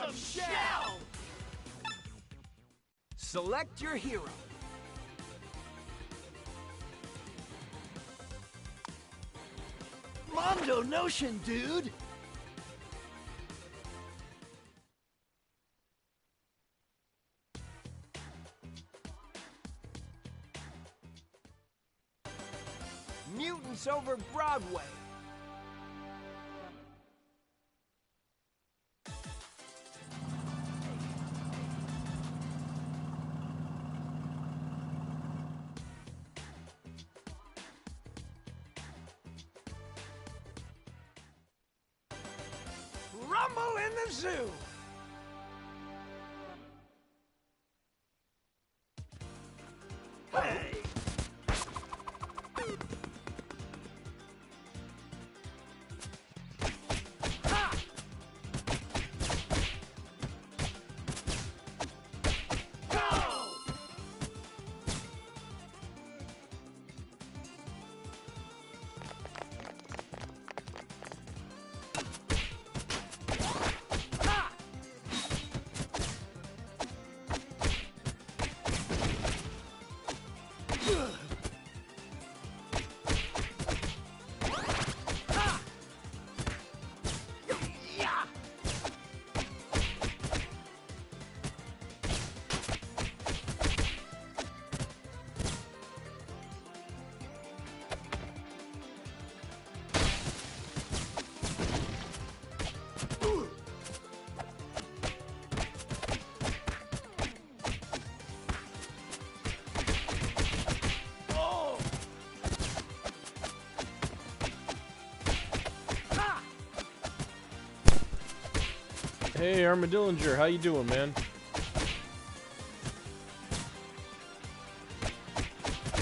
Awesome shell! Select your hero. Mondo Notion, dude! Mutants over Broadway. Rumble in the zoo. Hey. Hey, Armadillinger, how you doing, man?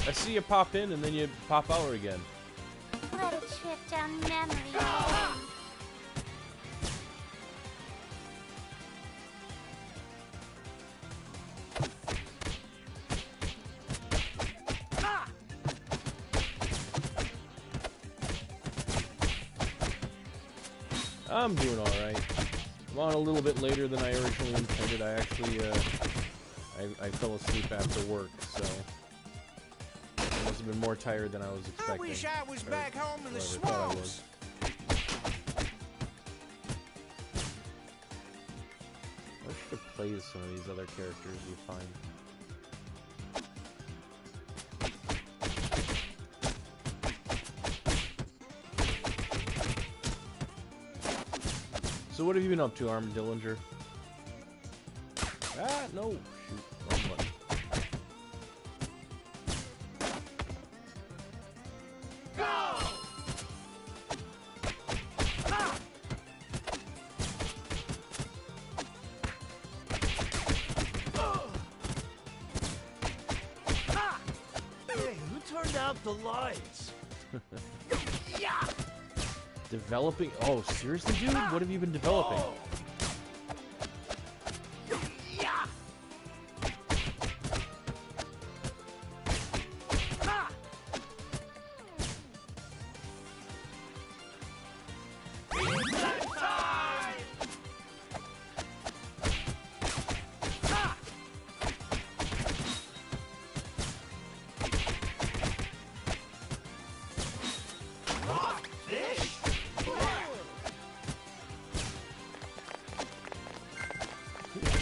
I see you pop in and then you pop out again. What a trip down memory lane. I'm doing alright. I'm on a little bit later than I originally intended. I actually, I fell asleep after work, so I must have been more tired than I was expecting. I wish I was back home in the swamps. I should have played some of these other characters you find. So what have you been up to, Armadillinger? Ah, no. Shoot. Wrong button. Go! Ah! Ah! Hey, who turned out the lights? Yeah! Developing? Oh, seriously, dude? What have you been developing? Yeah!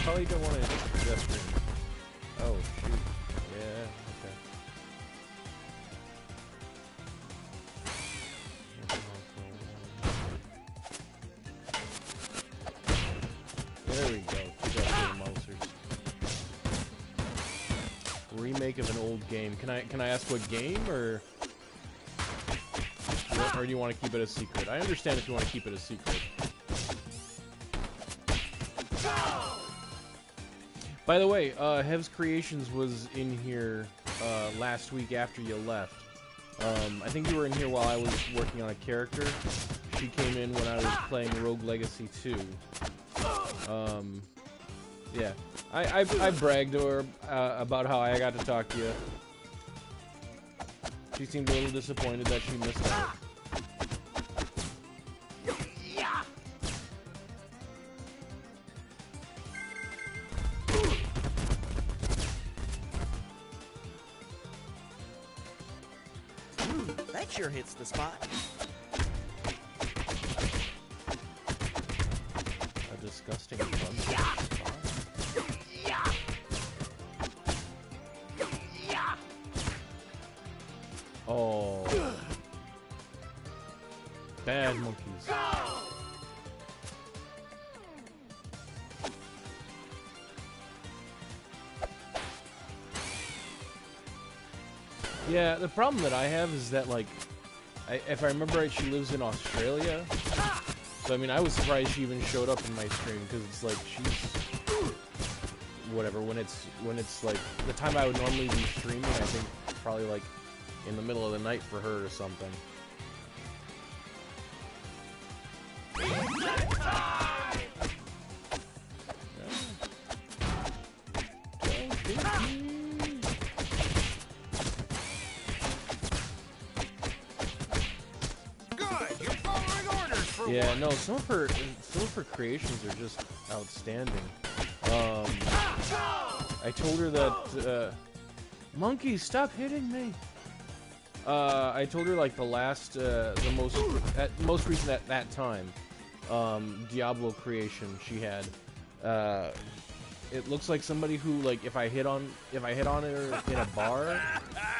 Probably don't want to gesture. Oh, shoot. Yeah, okay. There we go. Good job, monsters. Remake of an old game. Can I ask what game, or do you want to keep it a secret? I understand if you want to keep it a secret. By the way, Hev's Creations was in here last week after you left. I think you were in here while I was working on a character. She came in when I was playing Rogue Legacy 2. Yeah. I bragged to her about how I got to talk to you. She seemed a little disappointed that she missed out. That sure hits the spot. A disgusting fun. Oh. Bad monkeys. Yeah, the problem that I have is that, like, if I remember right, she lives in Australia. So, I mean, I was surprised she even showed up in my stream, because it's like, she's... whatever, when it's, like, the time I would normally be streaming, I think, probably, like, in the middle of the night for her or something. Yeah, no, some of her creations are just outstanding. I told her that, Monkey, stop hitting me! I told her, like, the most recent at that time, Diablo creation she had. It looks like somebody who, like, if I hit on her in a bar,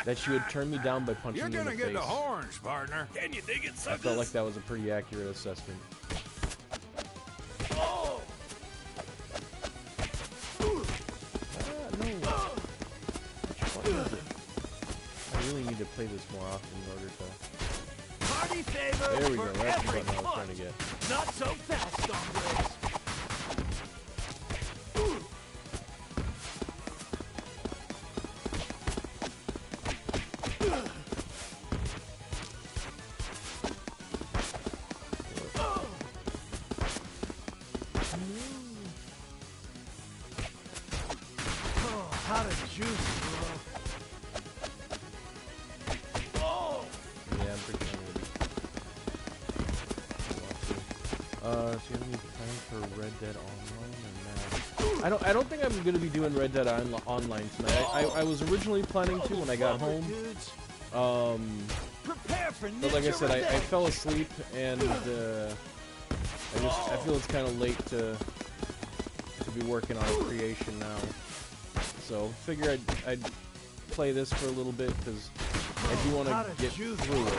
that she would turn me down by punching me in the face. You're gonna get the horns, partner. Can you dig it, I felt like that was a pretty accurate assessment. Oh. No. I really need to play this more often in order to... Party favor. There we go, that's the button I was trying to get. Not so fast, hombres. I don't think I'm gonna be doing Red Dead Online tonight. I was originally planning to when I got home. But like I said, I fell asleep and I feel it's kind of late to be working on a creation now. So figure I'd play this for a little bit because I do want to get through it.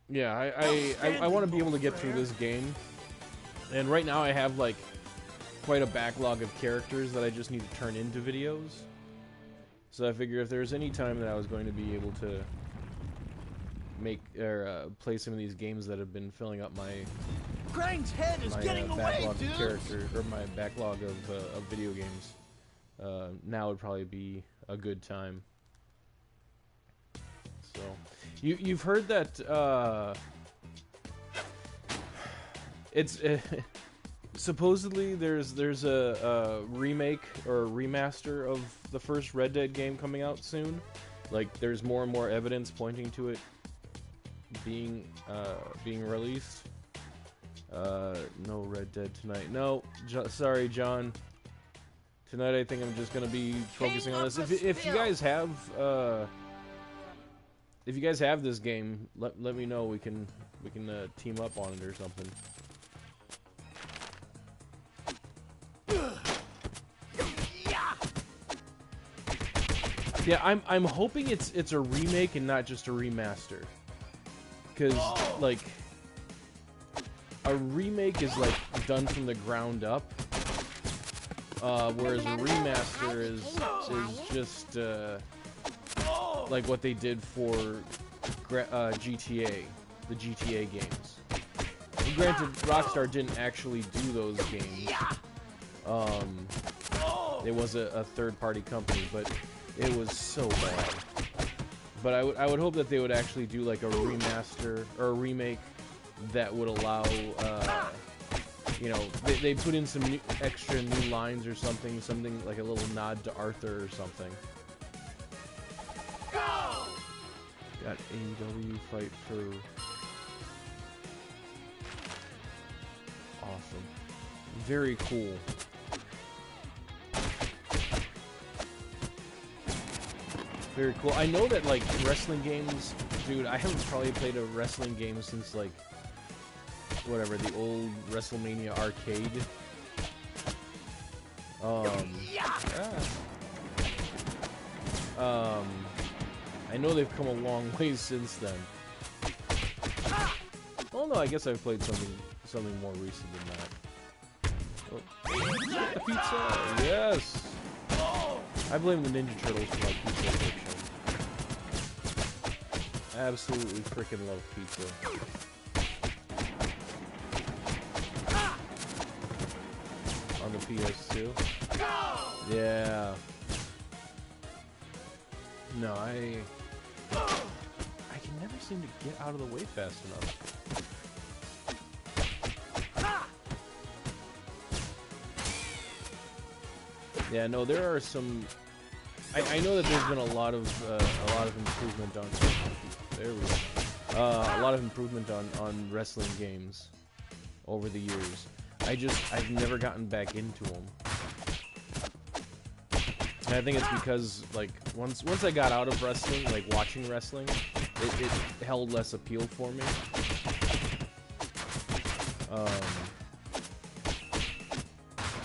Yeah, I want to be able to get through this game, and right now I have like quite a backlog of characters that I just need to turn into videos. So I figure if there's any time that I was going to be able to make or play some of these games that have been filling up my backlog of characters or my backlog of video games, now would probably be a good time. So you've heard that it's supposedly there's a remake or a remaster of the first Red Dead game coming out soon. Like there's more and more evidence pointing to it being released. No Red Dead tonight. No, sorry, John. Tonight I think I'm just gonna be focusing on this. If you guys have this game, let me know. We can team up on it or something. Yeah, I'm hoping it's a remake and not just a remaster. Because like a remake is like done from the ground up, whereas a remaster is just like what they did for GTA, the GTA games. And granted, Rockstar didn't actually do those games. It was a third-party company, but it was so bad. But I would hope that they would actually do like a remaster or a remake that would allow, you know, they put in some extra new lines or something like a little nod to Arthur or something. Got AEW fight for... Awesome. Very cool. Very cool. I know that, like, wrestling games... Dude, I haven't probably played a wrestling game since, like... Whatever, the old WrestleMania arcade. I know they've come a long way since then. Well, no, I guess I've played something more recent than that. Oh. Pizza! Yes! I blame the Ninja Turtles for my pizza addiction. I absolutely freaking love pizza. On the PS2? Yeah. No, I can never seem to get out of the way fast enough. Yeah, no, there are some. I know that there's been a lot of improvement on. There we go. A lot of improvement on wrestling games over the years. I've never gotten back into them. And I think it's because, like, once I got out of wrestling, like watching wrestling, it held less appeal for me.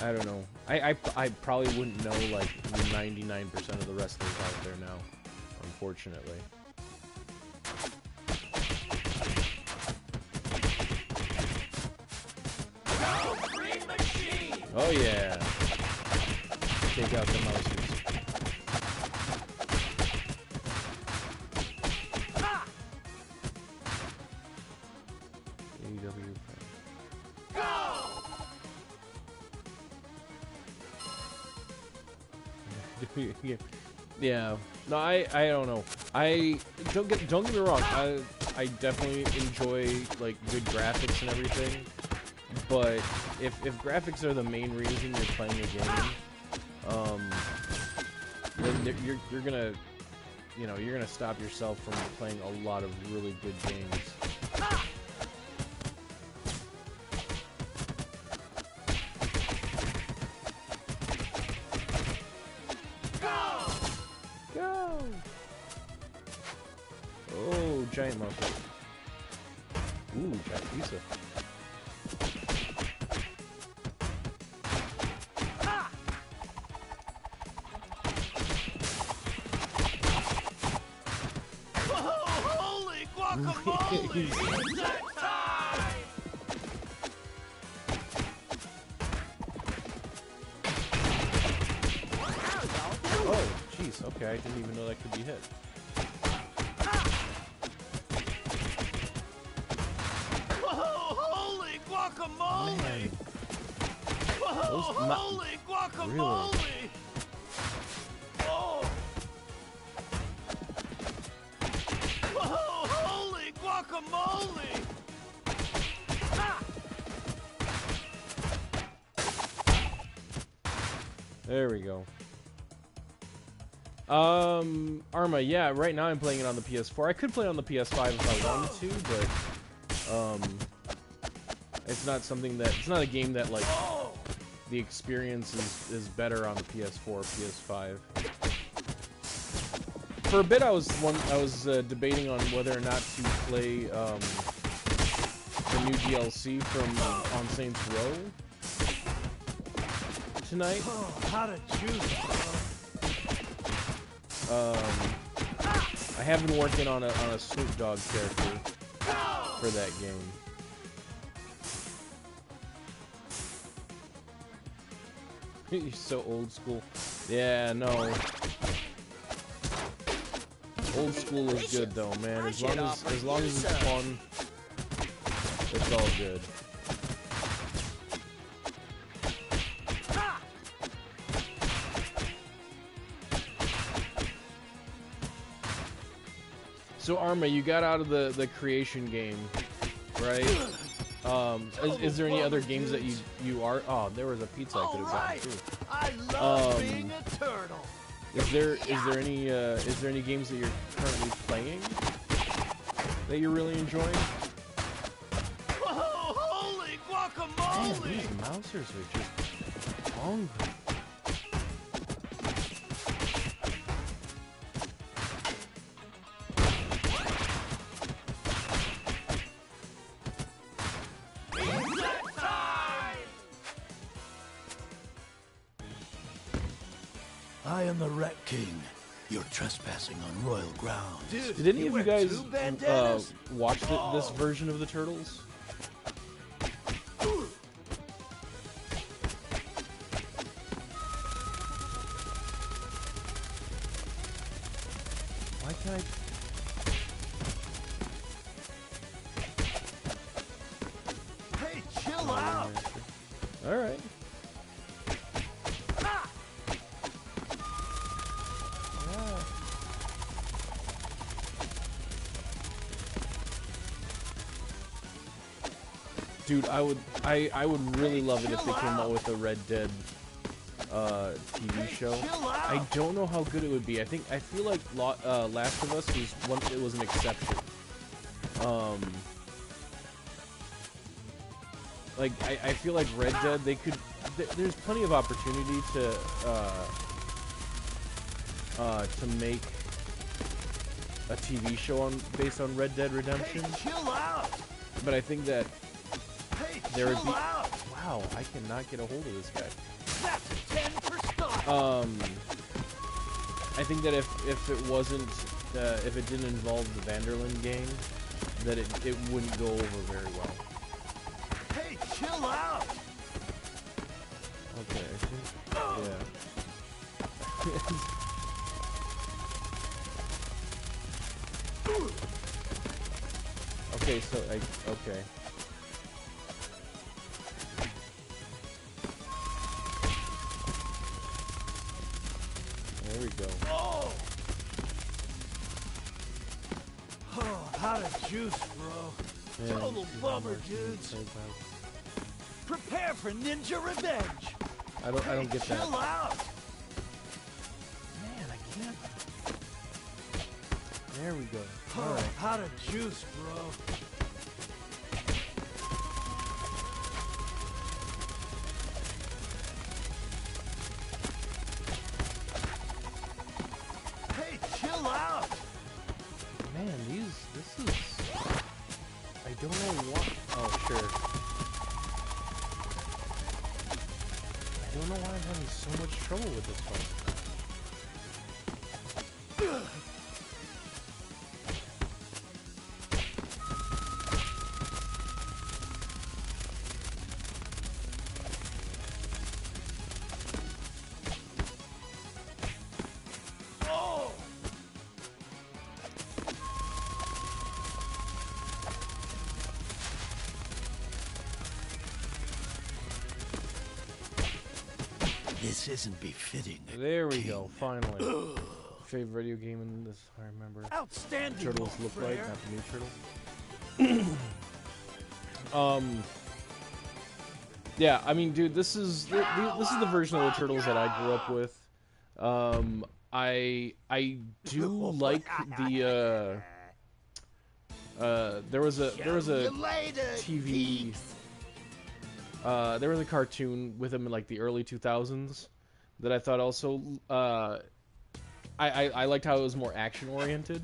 I don't know. I probably wouldn't know, like, 99% of the wrestlers out there now, unfortunately. Oh yeah. Take out the mouses. AEW. Yeah. No, I don't know. Don't get me wrong. I definitely enjoy, like, good graphics and everything. But if graphics are the main reason you're playing a game, then you're gonna, you know, you're gonna stop yourself from playing a lot of really good games. Go! Oh, giant muffin. Ooh, giant pizza. Oh, jeez. Okay, I didn't even know that could be hit. Holy guacamole! Man. Holy guacamole! Really? Oh! Holy guacamole! There we go. Arma, yeah, right now I'm playing it on the PS4. I could play on the PS5 if I wanted to, but, it's not something that, it's not a game that, like, the experience is better on the PS4 or PS5. For a bit, I was debating on whether or not to play, the new DLC from On Saints Row tonight. Oh, how to choose. I have been working on a Snoop Dogg character for that game. You're so old school. Yeah, no. Old school is good though, man. As long as it's fun, it's all good. So Arma, you got out of the creation game, right? Is there any other games that you are? Oh, there was a pizza I could have gotten too. I love being a turtle. Is there any games that you're currently playing? that you're really enjoying? Whoa, holy Man, guacamole! these mousers are just hungry. I am the Rat King. You're trespassing on royal ground. Dude, Did any of you wear guys two bandanas? watch this version of the Turtles? Why can't Hey, chill out! I? All right. Dude, I would really love it if they came out with a Red Dead TV show. I don't know how good it would be. I feel like Last of Us was an exception. Like I feel like Red Dead there's plenty of opportunity to make a TV show based on Red Dead Redemption. Hey, chill out! But I think that Hey, there would chill be. out! Wow, I cannot get a hold of this guy. That's a 10 for style! I think that if it wasn't if it didn't involve the Vanderlyn gang, that it wouldn't go over very well. Hey, chill out! Okay, I think yeah. Okay, so okay. There we go. Oh! Oh, out of juice, bro. Man, Total bummer, dudes. Prepare for ninja revenge. I don't get that. Chill out. Man, I can't. There we go. Oh, All right. out of juice, bro. Hey, chill out. Man, this is. I don't know what. Oh, sure. I don't know why I'm having so much trouble with this one. Oh! This isn't befitting. There we go. Finally. Favorite video game in this? I remember. Outstanding. Turtles mon look like, frere. not the new turtles. Yeah, I mean, dude, this is the version of the Turtles that I grew up with. I do like the there was a TV there was a cartoon with him in like the early 2000s that I thought also I liked how it was more action oriented.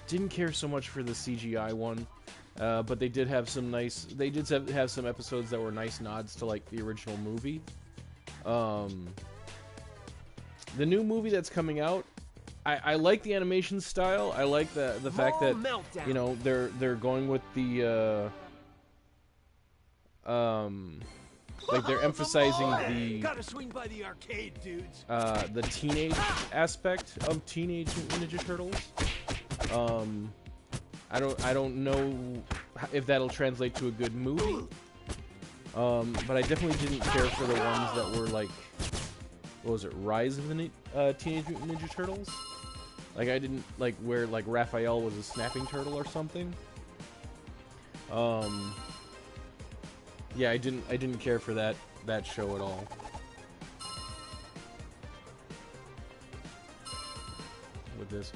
Didn't care so much for the CGI one, but they did have some nice. They did have some episodes that were nice nods to like the original movie. The new movie that's coming out, I like the animation style. I like the fact that you know they're going with the like they're emphasizing the Gotta swing by the arcade, dudes. the teenage aspect of Teenage Mutant Ninja Turtles. I don't know if that'll translate to a good movie. But I definitely didn't care for the ones that were like, what was it, Rise of the Teenage Mutant Ninja Turtles? Like I didn't like where like Raphael was a snapping turtle or something. Yeah, I didn't care for that show at all. With this,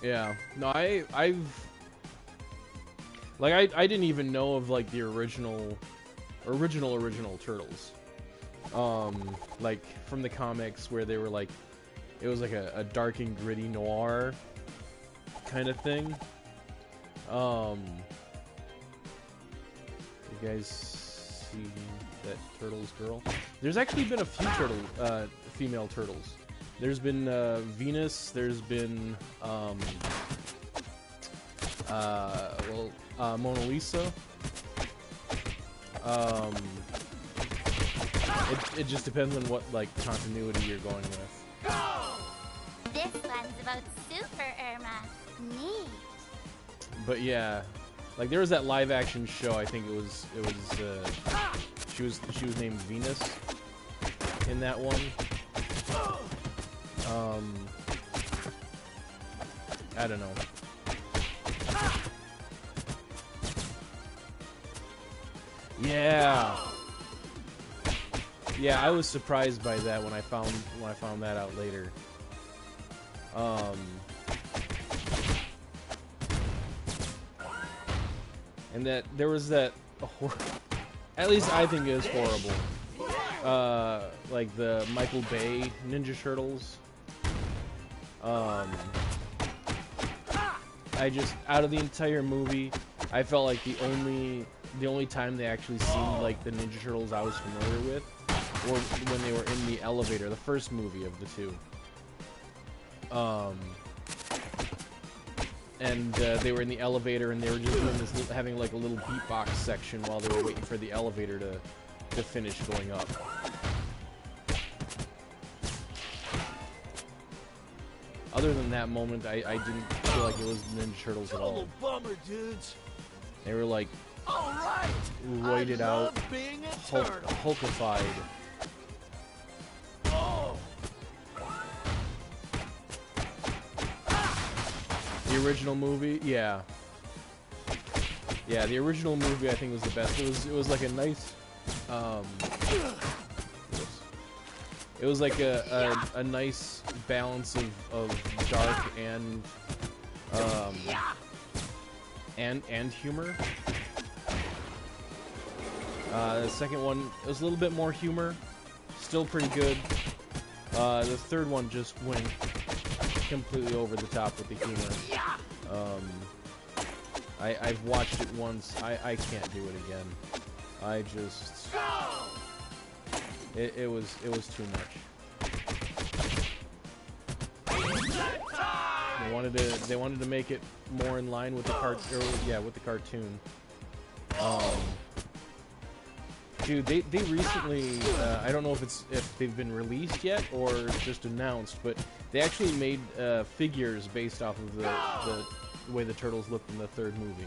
Yeah. No, I didn't even know of like the original Turtles. Like from the comics where they were like, it was like a dark and gritty noir kind of thing. You guys see that Turtles girl? There's actually been a few female turtles. There's been Venus. There's been Mona Lisa. It just depends on what like continuity you're going with. This one's about Super Irma. Neat. But yeah, like there was that live action show. I think it was she was named Venus in that one. I don't know. Yeah. Yeah, I was surprised by that when I found that out later. And that there was that at least I think it was horrible. Like the Michael Bay Ninja Turtles. I just, out of the entire movie, I felt like the only time they actually seemed like the Ninja Turtles I was familiar with were when they were in the elevator, the first movie of the two. And they were in the elevator and they were just doing this, having like a little beatbox section while they were waiting for the elevator to finish going up. Other than that moment, I didn't feel like it was the Ninja Turtles at all. Bummer, dudes. They were like All right. roided out, Being a turtle. hulkified. Oh. The original movie, yeah. Yeah, the original movie I think was the best. It was like a nice it was like a nice balance of dark and humor. The second one was a little bit more humor, still pretty good. The third one just went completely over the top with the humor. I've watched it once. I can't do it again. I just it was too much. They wanted to make it more in line with the with the cartoon. Dude, they recently I don't know if they've been released yet or just announced, but they actually made figures based off of the way the Turtles looked in the third movie.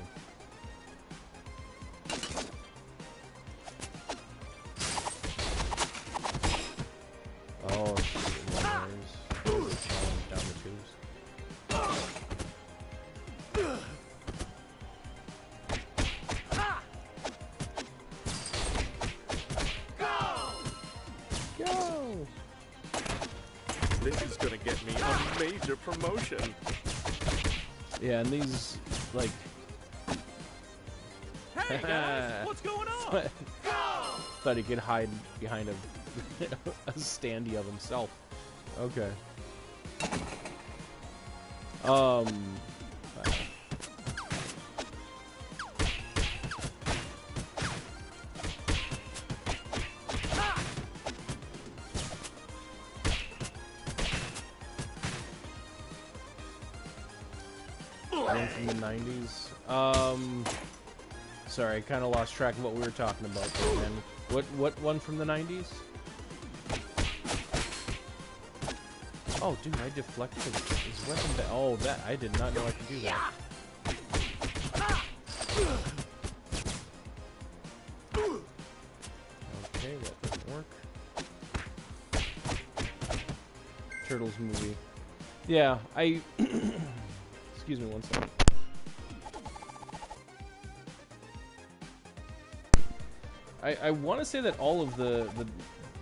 Oh, shit, there's down the tubes. Go! This is gonna get me a major promotion. Yeah, and these, like... Hey guys, what's going on? Thought he could hide behind a standee of himself. Okay. One from the 90s. Sorry, I kind of lost track of what we were talking about there, man. What one from the 90s? Oh, dude, I deflected his weapon. Oh, that I did not know I could do that. Okay, that doesn't work. Turtles movie. Yeah, I. Excuse me one second. I want to say that all of the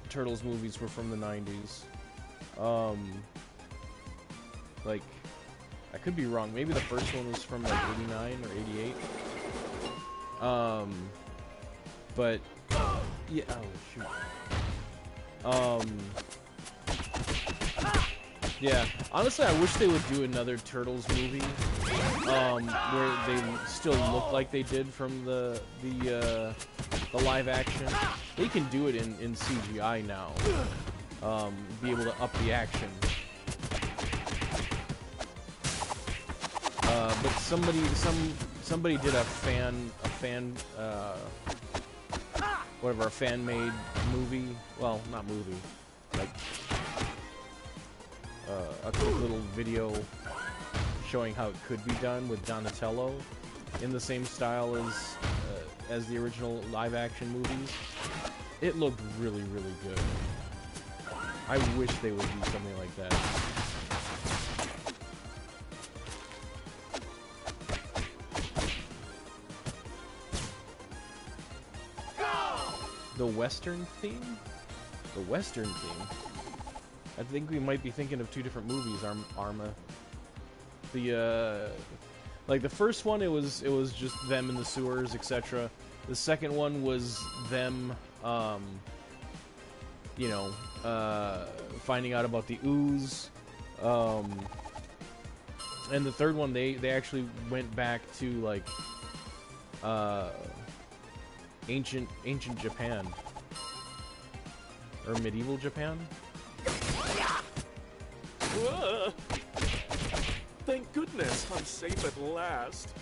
Turtles movies were from the 90s. Like, I could be wrong. Maybe the first one was from like 89 or 88. But yeah, oh shoot. Yeah, honestly, I wish they would do another Turtles movie, where they still look like they did from the live action. They can do it in CGI now. Be able to up the action. But somebody did a fan-made movie. Well, not movie, like a quick little video showing how it could be done with Donatello in the same style as the original live-action movies. It looked really, really good. I wish they would do something like that. The Western theme? The Western theme? I think we might be thinking of two different movies, Arma. Like the first one, it was just them in the sewers, etc. The second one was them, you know, finding out about the ooze. And the third one, they actually went back to like ancient Japan or medieval Japan. Thank goodness I'm safe at last.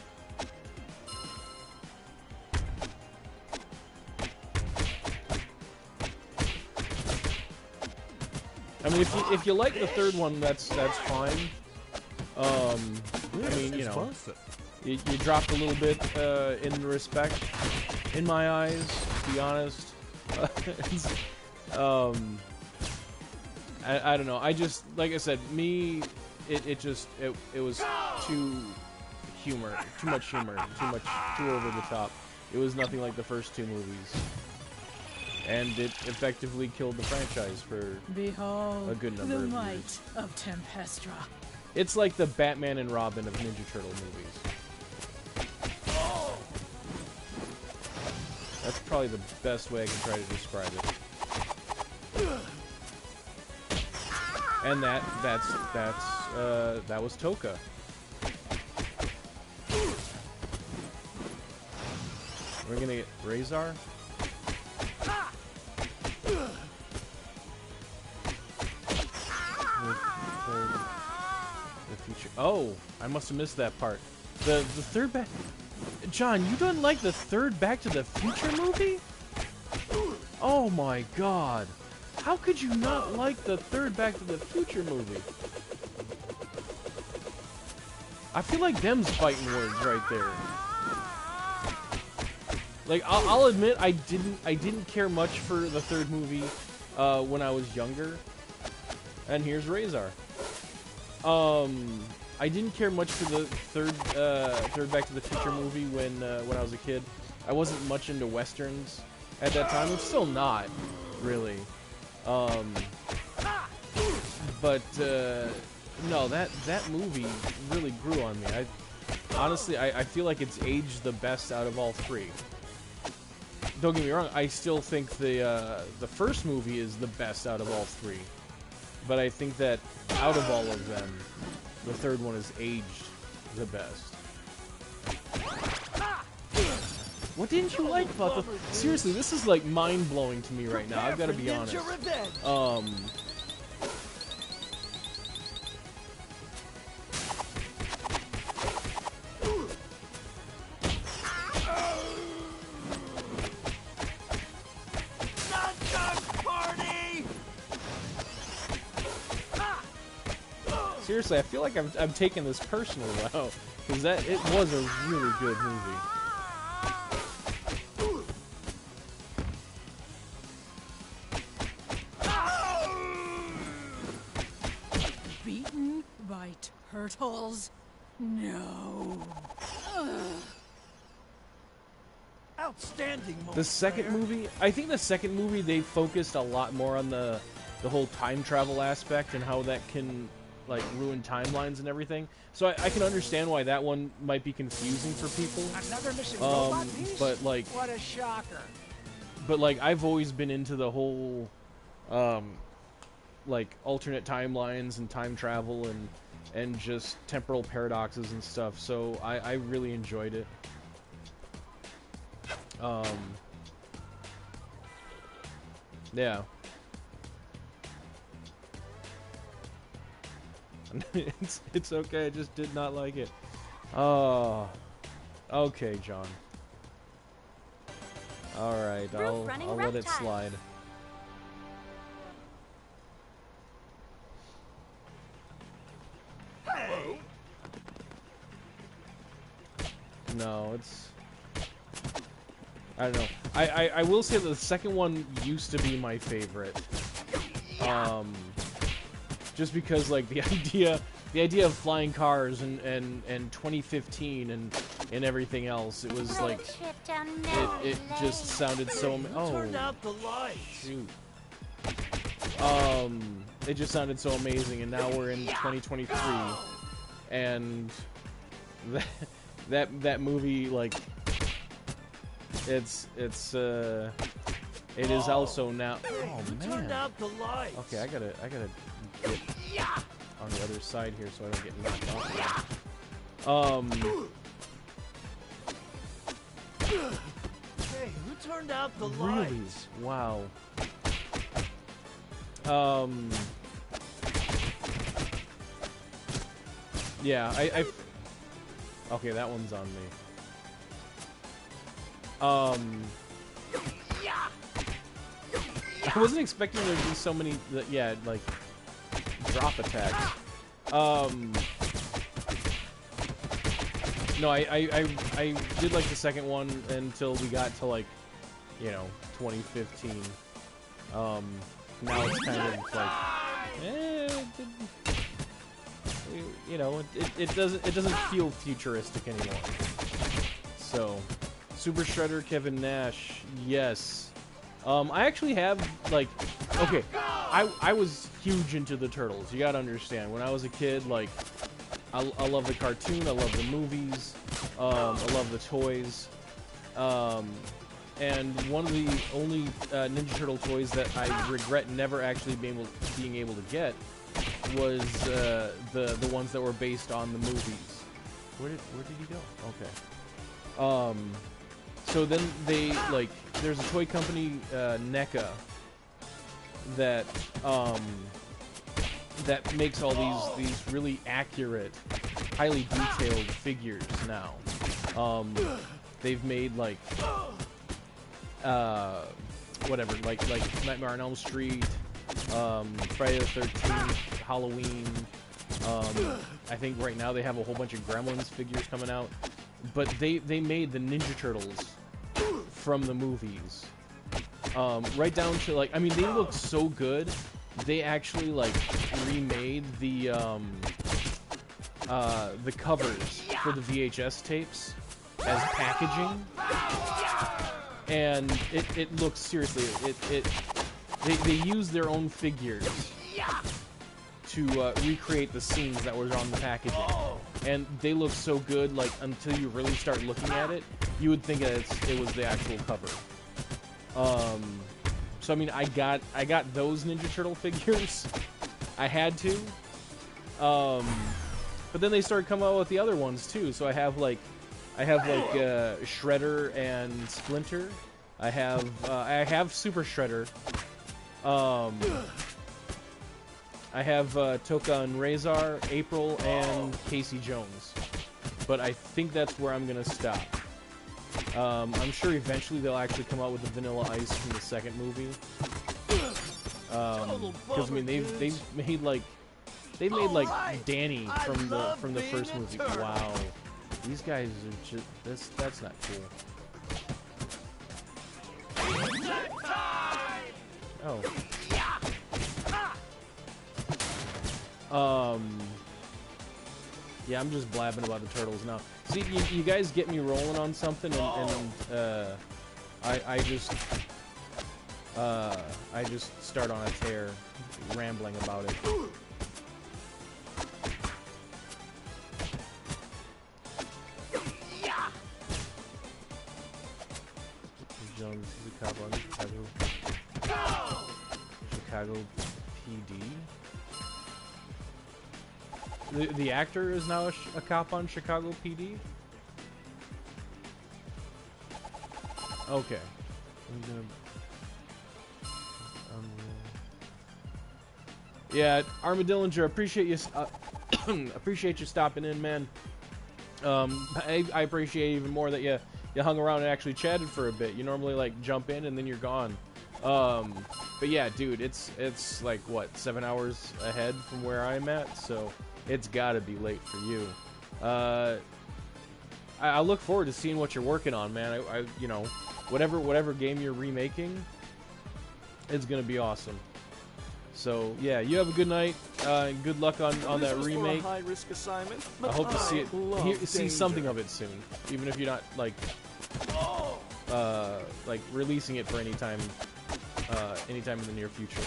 I mean, if you like the third one, that's fine. I mean, you know, you dropped a little bit in respect, in my eyes, to be honest. I don't know. I just, like I said, me, it was too much humor, too over the top. It was nothing like the first two movies, and it effectively killed the franchise for Behold a good number of the years. might of Tempestra. It's like the Batman and Robin of Ninja Turtle movies. That's probably the best way I can try to describe it. And that was Toka. We're gonna get Razor. The future. Oh, I must have missed that part. The third back. John, you don't like the third Back to the Future movie? Oh my God. How could you not like the third Back to the Future movie? I feel like them's fighting words right there. Like, I'll admit I didn't care much for the third movie when I was younger. And here's Razor. I didn't care much for the third Back to the Future movie when I was a kid. I wasn't much into westerns at that time. I'm still not, really. But no, that movie really grew on me. Honestly, I feel like it's aged the best out of all three. Don't get me wrong, I still think the first movie is the best out of all three. But I think that out of all of them, the third one is aged the best. What didn't you like about the... Seriously, this is like mind-blowing to me right now, I've got to be honest. Seriously, I feel like I'm taking this personally now, because it was a really good movie. Beaten by turtles? No. Outstanding. The second movie, I think the second movie they focused a lot more on the whole time travel aspect and how that can like ruin timelines and everything. So I can understand why that one might be confusing for people. Another missing robot piece? But like, What a shocker. but like I've always been into the whole like alternate timelines and time travel and just temporal paradoxes and stuff. So I really enjoyed it. Yeah. it's okay. I just did not like it. Oh. Okay, John. All right. I'll let it slide. No, it's... I don't know. I will say that the second one used to be my favorite. Just because, like, the idea of flying cars and 2015 and everything else, it was like... It just sounded so... Oh, Turn out the lights. shoot. It just sounded so amazing, and now we're in 2023, and that movie, like, it is also now. Oh man! Turn out the lights. Okay, I gotta get on the other side here so I don't get knocked off again. Hey, who turned out the Really? lights? Wow. Yeah, I okay, that one's on me. I wasn't expecting there to be so many, yeah, like, drop attacks. No, I did like the second one until we got to, like, you know, 2015. Now it's kind of like, you know, it doesn't feel futuristic anymore. So, Super Shredder, Kevin Nash, yes. I actually have, like, okay, I was huge into the Turtles. You gotta understand, when I was a kid, like, I love the cartoon, I love the movies, I love the toys. And one of the only Ninja Turtle toys that I regret never actually being able to get was the ones that were based on the movies. Where did he go? Okay. So then they, like, there's a toy company, NECA, that that makes all these really accurate, highly detailed figures now. They've made, like, whatever, like Nightmare on Elm Street, Friday the 13th, Halloween. I think right now they have a whole bunch of Gremlins figures coming out. But they made the Ninja Turtles from the movies. Right down to, like, I mean, they look so good. They actually, like, remade the covers for the VHS tapes as packaging. And it looks, seriously, they use their own figures to recreate the scenes that were on the packaging. And they look so good, like, until you really start looking at it, you would think that it was the actual cover. So I mean, I got those Ninja Turtle figures. I had to. But then they started coming out with the other ones too. So I have like Shredder and Splinter. I have Super Shredder. I have Toka and Razor, April, and Casey Jones. But I think that's where I'm gonna stop. I'm sure eventually they'll actually come out with the Vanilla Ice from the second movie. Because I mean they've made like Danny from the first movie. Wow, these guys are just that's not cool. Oh. Yeah, I'm just blabbing about the Turtles now. See, you guys get me rolling on something, and I just start on a tear, rambling about it. Chicago PD. The actor is now a cop on Chicago PD? Okay. I'm gonna... yeah, Armadillinger, appreciate you appreciate you stopping in, man. I appreciate even more that you hung around and actually chatted for a bit. You normally like jump in and then you're gone. But yeah, dude, it's like what, 7 hours ahead from where I'm at, so it's gotta be late for you. I look forward to seeing what you're working on, man. I you know, whatever game you're remaking, it's gonna be awesome. So yeah, you have a good night. Good luck on that remake. High risk assignment, I hope to see something of it soon, even if you're not like releasing it for anytime in the near future.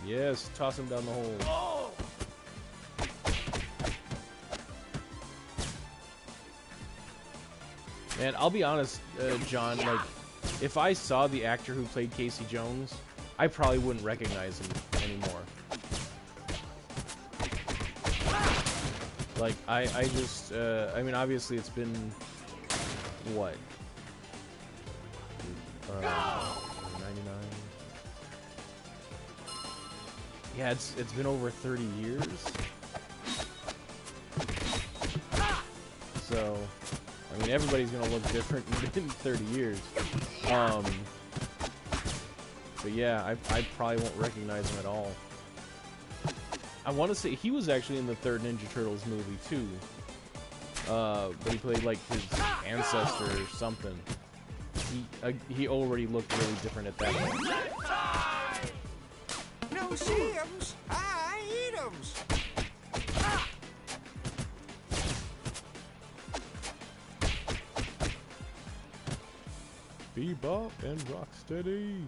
Yes, toss him down the hole. Man, I'll be honest, John, like, if I saw the actor who played Casey Jones, I probably wouldn't recognize him anymore. Like, I just, I mean, obviously it's been, what? 99? Yeah, it's been over 30 years. So, I mean, everybody's gonna look different in 30 years. But yeah, I probably won't recognize him at all. I want to say he was actually in the third Ninja Turtles movie too. But he played like his ancestor or something. He already looked really different at that point. No see 'ems, I eat 'ems. Bebop and Rocksteady.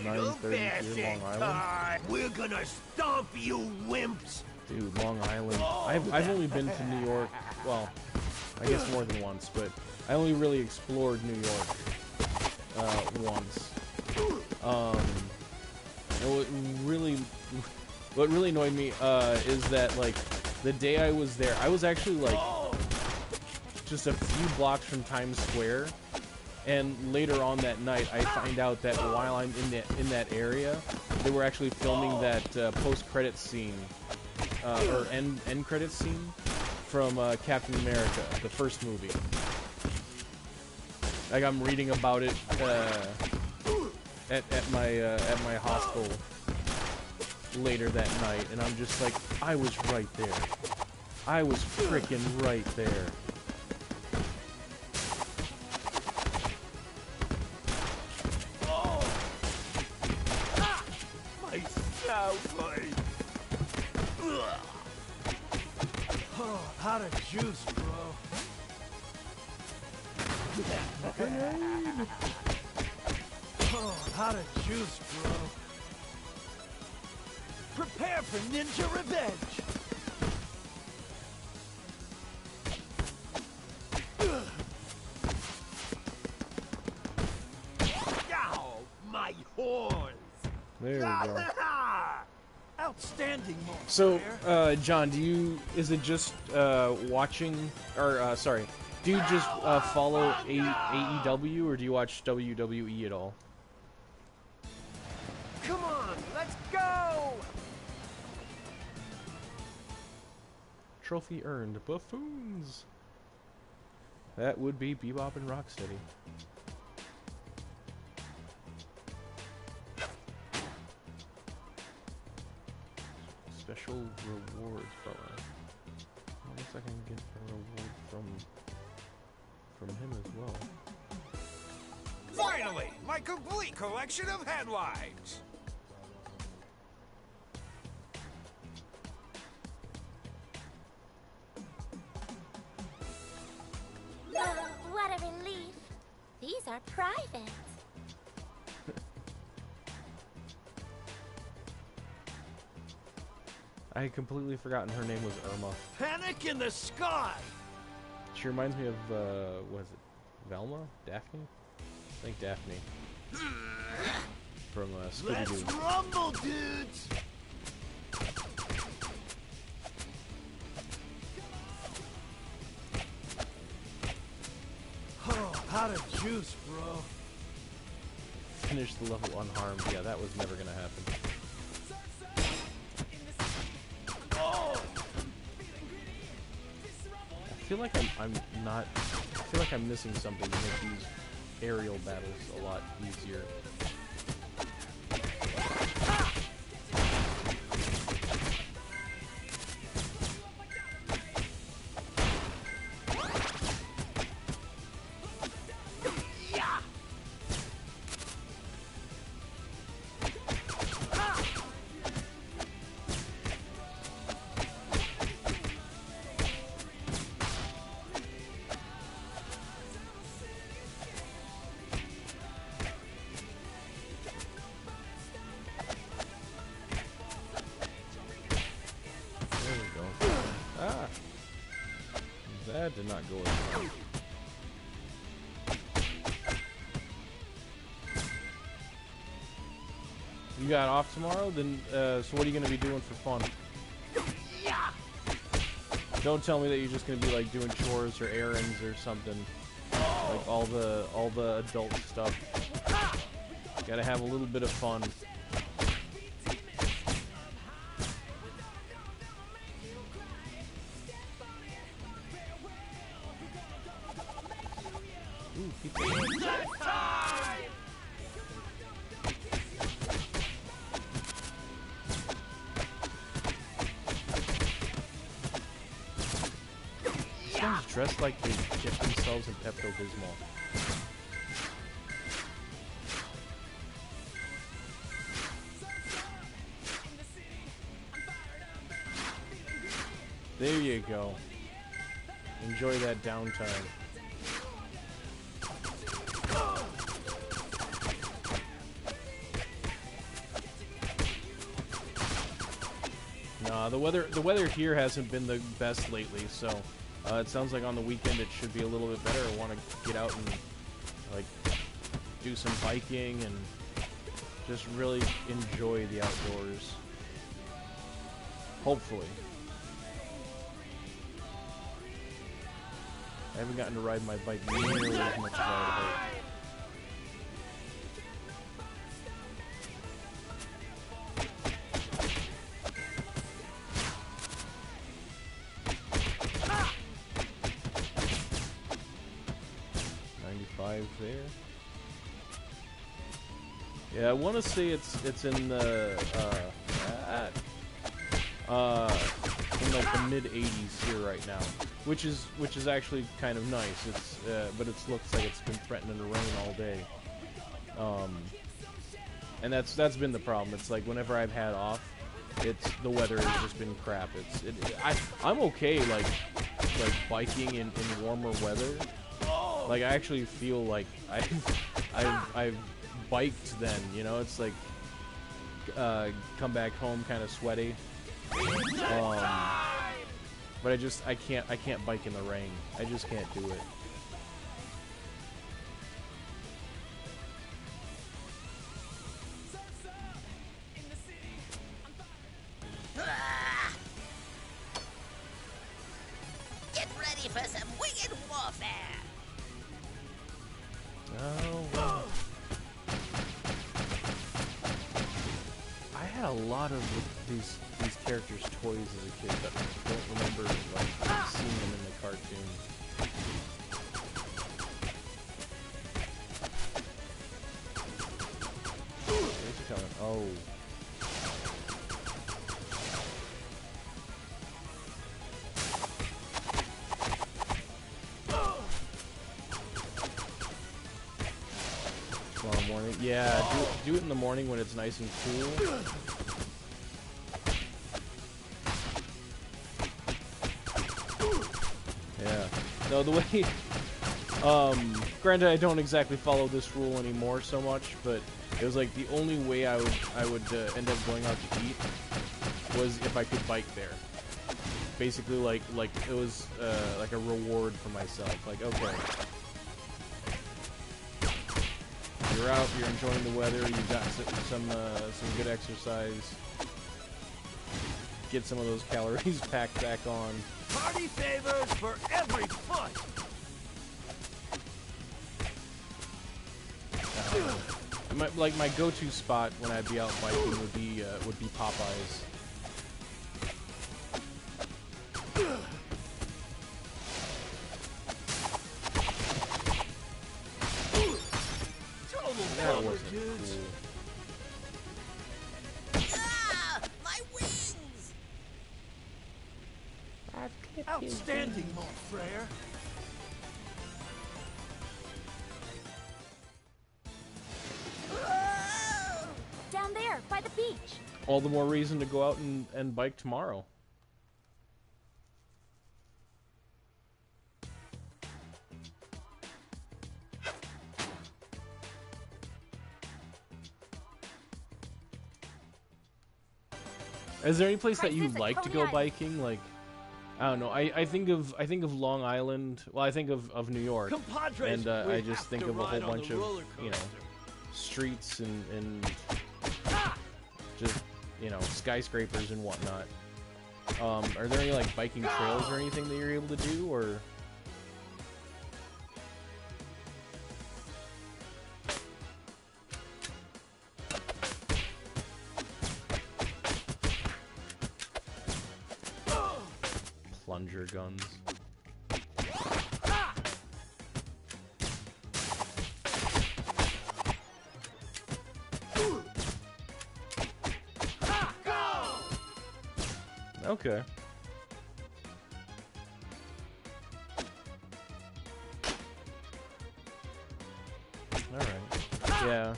9:30 Long Island. We're gonna stomp you, wimps! Dude, Long Island. I've only been to New York. Well, I guess more than once, but I only really explored New York once. And what really annoyed me is that like the day I was there, I was actually like just a few blocks from Times Square, and later on that night I find out that while I'm in that area, they were actually filming that post-credit scene or end credit scene from Captain America, the first movie. Like I'm reading about it at my hostel later that night, and I'm just like, I was right there. I was freaking right there. Oh, hot a juice, bro. Oh, hot a juice, bro. Prepare for ninja revenge. Ow, my horns. There we go. Outstanding moment. So, John, is it just watching, or sorry, do you just follow AEW, or do you watch WWE at all? Come on, let's go! Trophy earned, buffoons. That would be Bebop and Rocksteady. Special rewards, fella. I guess I can get a reward from him as well. Finally, my complete collection of headlines! What a relief. These are private. I had completely forgotten her name was Irma. Panic in the sky! She reminds me of, what is it? Velma? Daphne? I think Daphne. From, Let's Scooby-Doo. rumble, dudes! Oh, out of juice, bro. Finish the level unharmed. Yeah, that was never gonna happen. I feel like I'm not. I feel like I'm missing something to make these aerial battles a lot easier. That did not go as well. You got off tomorrow? Then, so what are you going to be doing for fun? Don't tell me that you're just going to be like doing chores or errands or something. Like all the adult stuff. Got to have a little bit of fun. Ooh, pizza. These guys dressed like they dipped themselves in Pepto-Bismol. There you go. Enjoy that downtime. Nah, the weather here hasn't been the best lately, so it sounds like on the weekend it should be a little bit better. I want to get out and like do some biking and just really enjoy the outdoors. Hopefully. I haven't gotten to ride my bike nearly as much as I would hope. There. Yeah, I want to say it's in the in like the mid 80s here right now, which is actually kind of nice. It's but it looks like it's been threatening to rain all day. And that's been the problem. It's like whenever I've had off, the weather has just been crap. I'm okay like biking in warmer weather. Like I actually feel like I've biked then, you know. It's like come back home kind of sweaty. But I can't bike in the rain. I just can't do it. Get ready for some winged warfare. Oh, wow. I had a lot of these characters' toys as a kid, but I don't remember like seeing them in the cartoon. Where's it coming? Oh. Tomorrow morning. Yeah, do it in the morning when it's nice and cool. Yeah. No, the way... granted, I don't exactly follow this rule anymore so much, but it was like the only way I would end up going out to eat was if I could bike there. Basically, like it was like a reward for myself. Like, okay, you're out, you're enjoying the weather, you got some good exercise. Get some of those calories packed back on. Party favors for every foot. My go-to spot when I'd be out biking would be Popeyes. That wasn't cool. Ah, my wings! Outstanding, mon frere. Down there, by the beach. All the more reason to go out and bike tomorrow. Is there any place that you like to go biking? Like, I don't know. I think of Long Island. Well, I think of New York, Compadres, and I just think of a whole bunch of streets and just skyscrapers and whatnot. Are there any like biking trails or anything that you're able to do, or? Plunger guns. Okay. Alright. Yeah.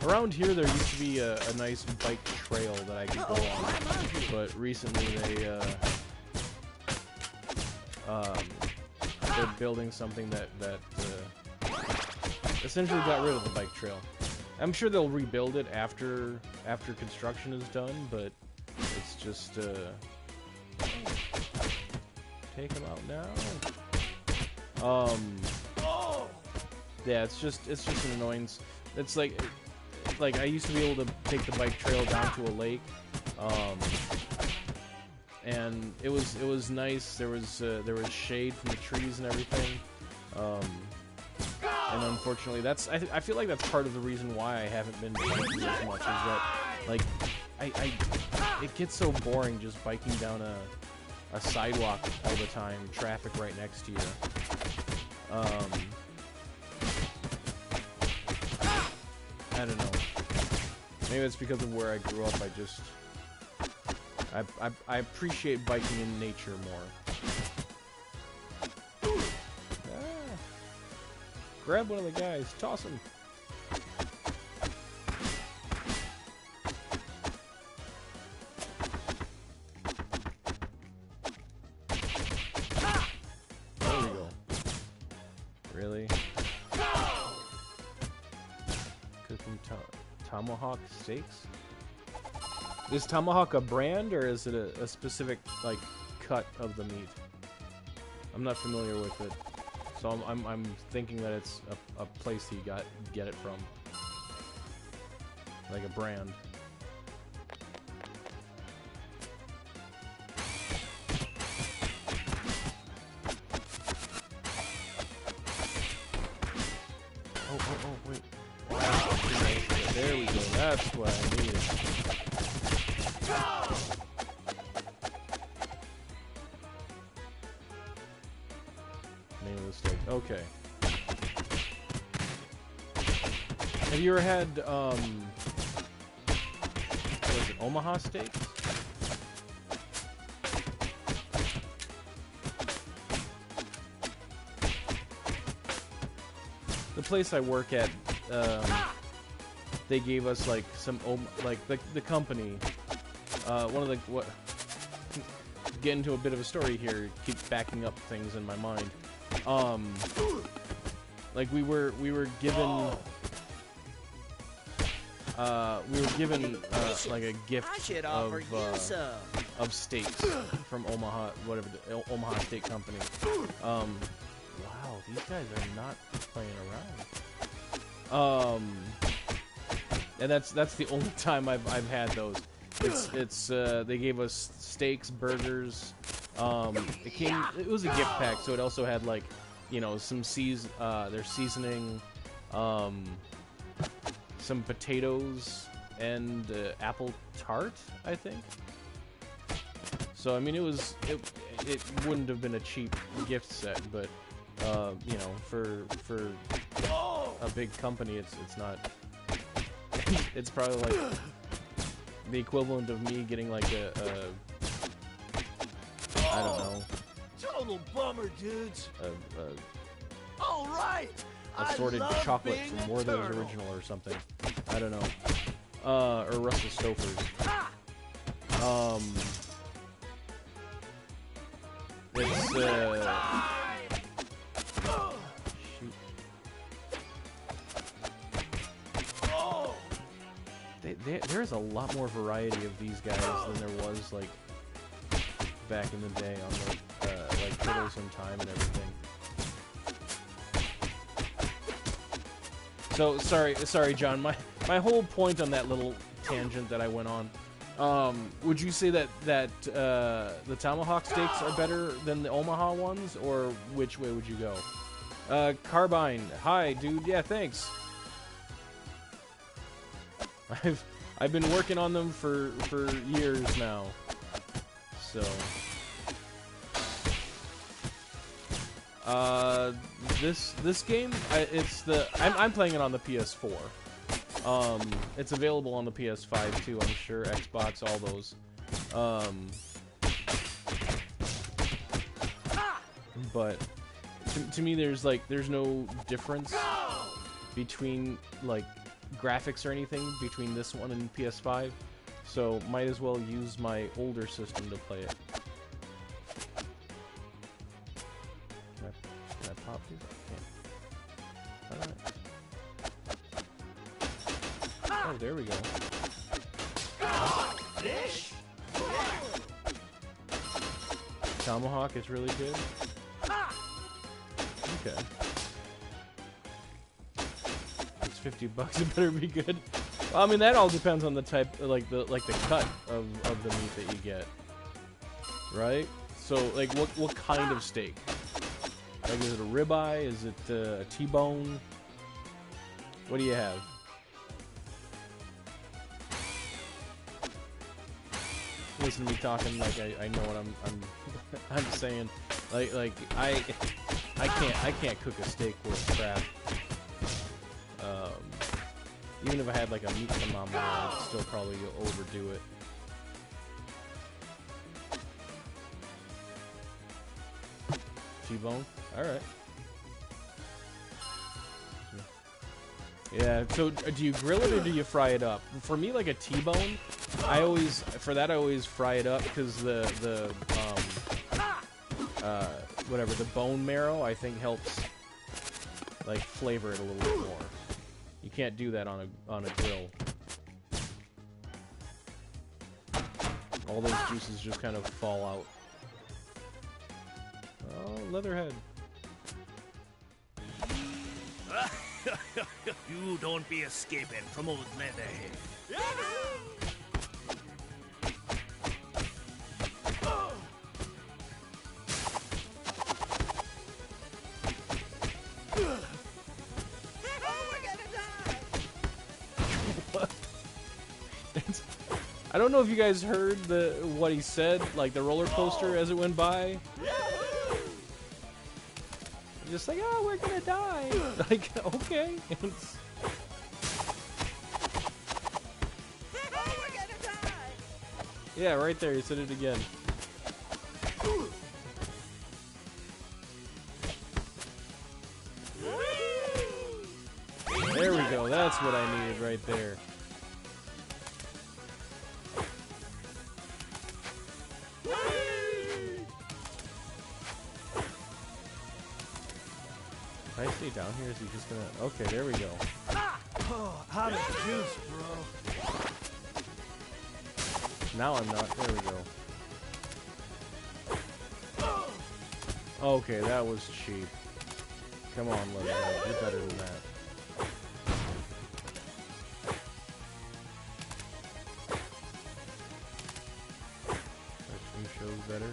Around here there used to be a nice bike trail that I could go on, but recently they're building something that essentially got rid of the bike trail. I'm sure they'll rebuild it after construction is done, but it's just take them out now. Yeah, it's just an annoyance. It's like I used to be able to take the bike trail down to a lake, and it was nice. There was shade from the trees and everything, and unfortunately, I feel like that's part of the reason why I haven't been biking as much. Is that like it gets so boring just biking down a sidewalk all the time, traffic right next to you. I don't know. Maybe it's because of where I grew up. I appreciate biking in nature more. Grab one of the guys, toss him. There we go. Really? Cooking tomahawk steaks? Is tomahawk a brand, or is it a specific like cut of the meat? I'm not familiar with it, so I'm thinking that it's a place that you get it from, like a brand. Oh wait. There we go. That's what I needed. Name of the steak. Okay. Have you ever had what is it, Omaha steaks? The place I work at, they gave us like some the company. One of the get into a bit of a story here. Keep backing up things in my mind. Like we were given we were given like a gift I should offer you some. of steaks from Omaha, whatever the Omaha Steak Company. Wow, these guys are not playing around. And that's the only time I've had those. It's they gave us steaks, burgers. It was a gift pack, so it also had like, you know, some their seasoning, some potatoes, and apple tart, I think. So I mean, it wouldn't have been a cheap gift set, but you know, for a big company, it's not. It's probably like the equivalent of me getting like a I don't know. Total bummer, dudes. A All right. assorted I love chocolate being from a Werther's turtle. Original or something. I don't know. Or Russell Stouffer's. It's shoot. There's a lot more variety of these guys than there was like back in the day on the like Turtles in Time and everything. So sorry, John. My whole point on that little tangent that I went on. Would you say that the Tomahawk steaks are better than the Omaha ones, or which way would you go? Carbine, hi, dude. Yeah, thanks. I've been working on them for years now. So this game, I'm playing it on the PS4. It's available on the PS5 too, I'm sure, Xbox, all those. But to me, there's no difference between like graphics or anything between this one and PS5, so might as well use my older system to play it. Can I pop these? I can't. Alright. Oh, there we go. Fish? Tomahawk is really good. Okay. It's $50. It better be good. Well, I mean, that all depends on the type, like the cut of the meat that you get, right? So, like, what kind of steak? Like, is it a ribeye? Is it a T-bone? What do you have? Listen to me talking like I know what I'm saying. Like I can't cook a steak worth crap. Even if I had like a meat thermometer, I'd still probably overdo it. T-bone? Alright. Yeah, so do you grill it or do you fry it up? For me, like a T-bone, I always fry it up because the bone marrow, I think, helps like flavor it a little bit more. You can't do that on a grill. All those juices just kind of fall out. Oh, Leatherhead. You don't be escaping from old Leatherhead. I don't know if you guys heard what he said, like the roller coaster as it went by. Just like, oh, we're gonna die. Like, okay. Yeah, right there. He said it again. There we go. That's what I needed right there. If I stay down here, is he just gonna... Okay, there we go. Oh, out of juice, bro. Now I'm not. There we go. Okay, that was cheap. Come on, Leatherhead. You're better than that. Cartoon shows better.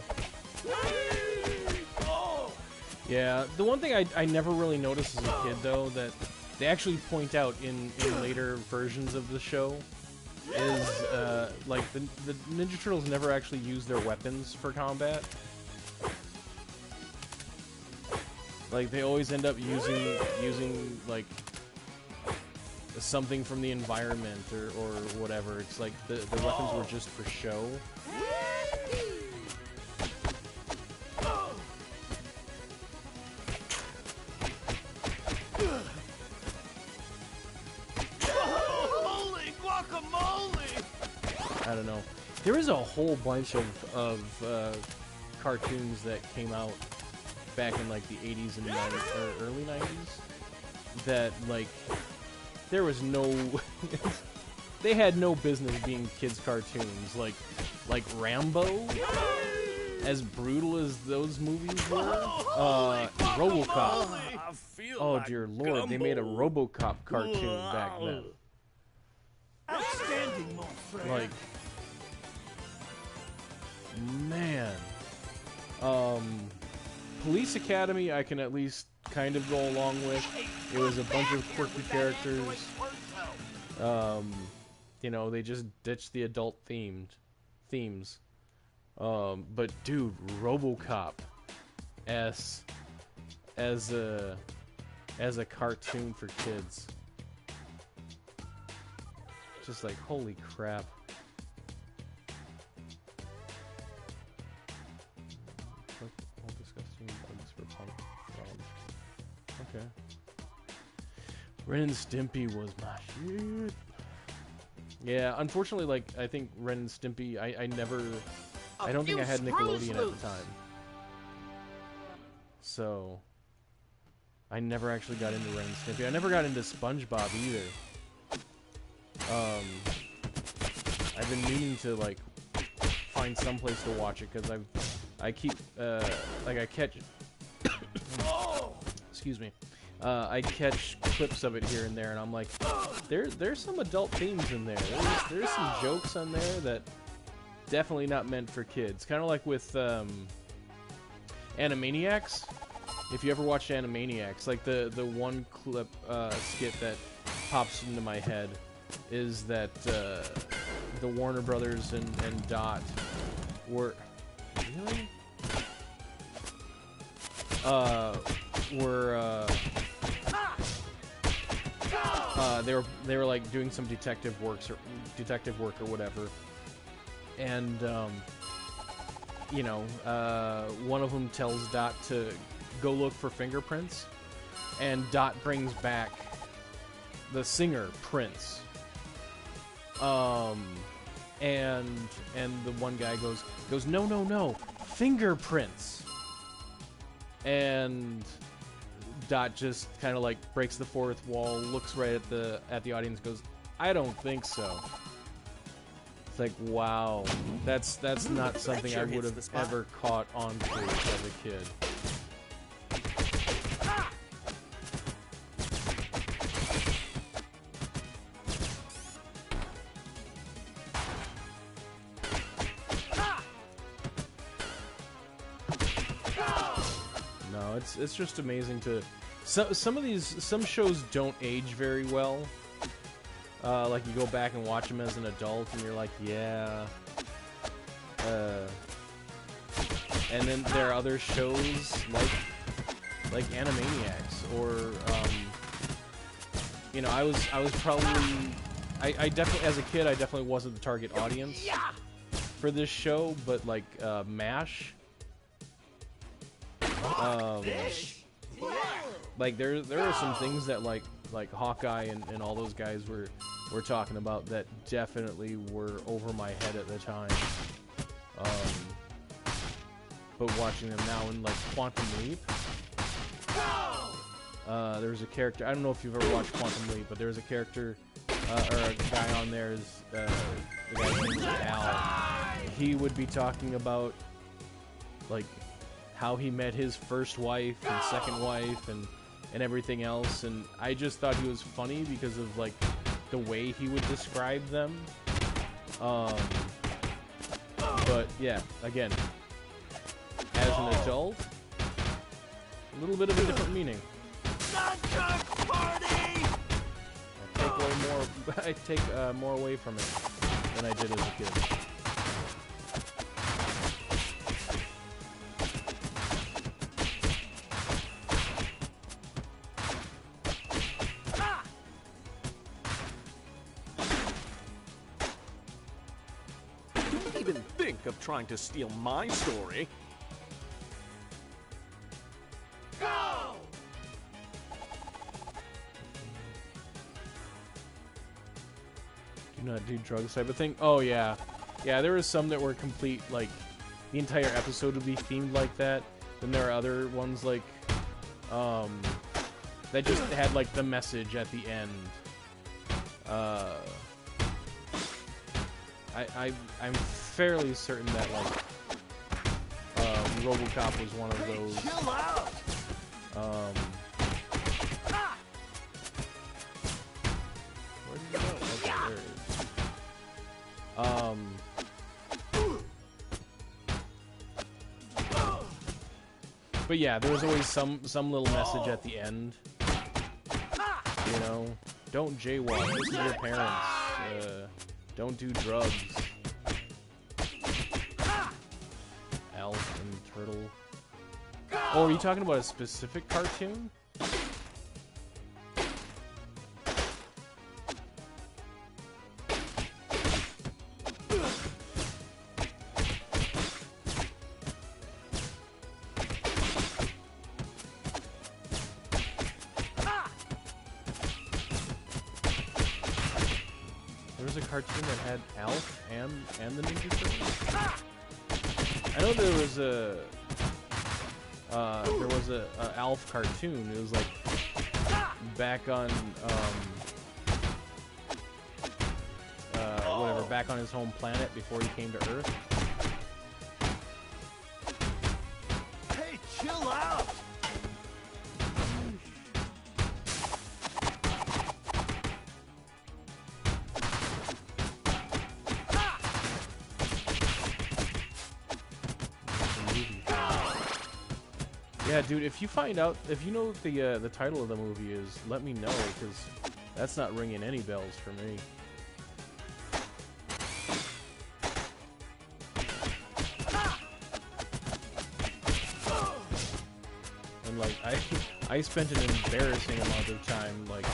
Yeah, the one thing I never really noticed as a kid, though, that they actually point out in later versions of the show is, like, the Ninja Turtles never actually use their weapons for combat. Like, they always end up using like, something from the environment or whatever. It's like the weapons were just for show. Holy guacamole! I don't know. There is a whole bunch of cartoons that came out back in like the 80s and 90s, or early 90s that like there was no they had no business being kids cartoons, like Rambo, as brutal as those movies were. RoboCop. Oh dear lord, they made a RoboCop cartoon back then. Outstanding, mon frere. Like, man. Police Academy I can at least kind of go along with. It was a bunch of quirky characters. You know, they just ditched the adult themes. But dude, RoboCop as a cartoon for kids. Just like, holy crap. All disgusting bugs for punk frogs. Okay. Ren and Stimpy was my shit. Yeah, unfortunately, like, I think Ren and Stimpy, I don't think I had Nickelodeon at the time. So, I never actually got into Ren and Stimpy. I never got into SpongeBob either. I've been meaning to, like, find some place to watch it, because I keep, like, I catch... Excuse me. I catch clips of it here and there, and I'm like, there's some adult themes in there. There's some jokes on there that definitely not meant for kids. Kind of like with Animaniacs. If you ever watched Animaniacs, like the one clip skit that pops into my head is that the Warner Brothers and Dot were really they were like doing some detective work or whatever, and you know, one of them tells Dot to go look for fingerprints, and Dot brings back the singer Prince. And the one guy goes no, fingerprints. And Dot just kind of like breaks the fourth wall, looks right at the audience, goes, I don't think so. It's like, wow, that's not something I would have ever caught on to as a kid. No, it's just amazing to... Some shows don't age very well. Like, you go back and watch them as an adult, and you're like, yeah. And then there are other shows like Animaniacs, or you know, I was probably I definitely, as a kid, I definitely wasn't the target audience for this show, but like MASH. Like there are some things that like Hawkeye and all those guys were talking about that definitely were over my head at the time. But watching them now in like Quantum Leap, there was a character. I don't know if you've ever watched Quantum Leap, but there was a character or a guy on there. The guy's name was Al. He would be talking about like how he met his first wife and second wife and everything else, and I just thought he was funny because of like the way he would describe them. But yeah, again, as an adult, a little bit of a different meaning. I take more away from it than I did as a kid. Don't even think of trying to steal my story. Do not do drugs type of thing. Oh yeah, yeah. There was some that were complete, like the entire episode would be themed like that. Then there are other ones like that just had like the message at the end. I'm fairly certain that like RoboCop was one of those. Chill out. Where did you go? Okay, there it is. But yeah, there was always some little message at the end. You know, don't jaywalk. Listen to your parents. Don't do drugs. Elf and Turtle. Oh, are you talking about a specific cartoon? Cartoon that had Alf and the Ninja Turtles. I know there was a Alf cartoon. It was like back on whatever, back on his home planet before he came to Earth. Hey, chill out. Yeah, dude, if you find out, if you know what the title of the movie is, let me know, because that's not ringing any bells for me. And like, I spent an embarrassing amount of time, like,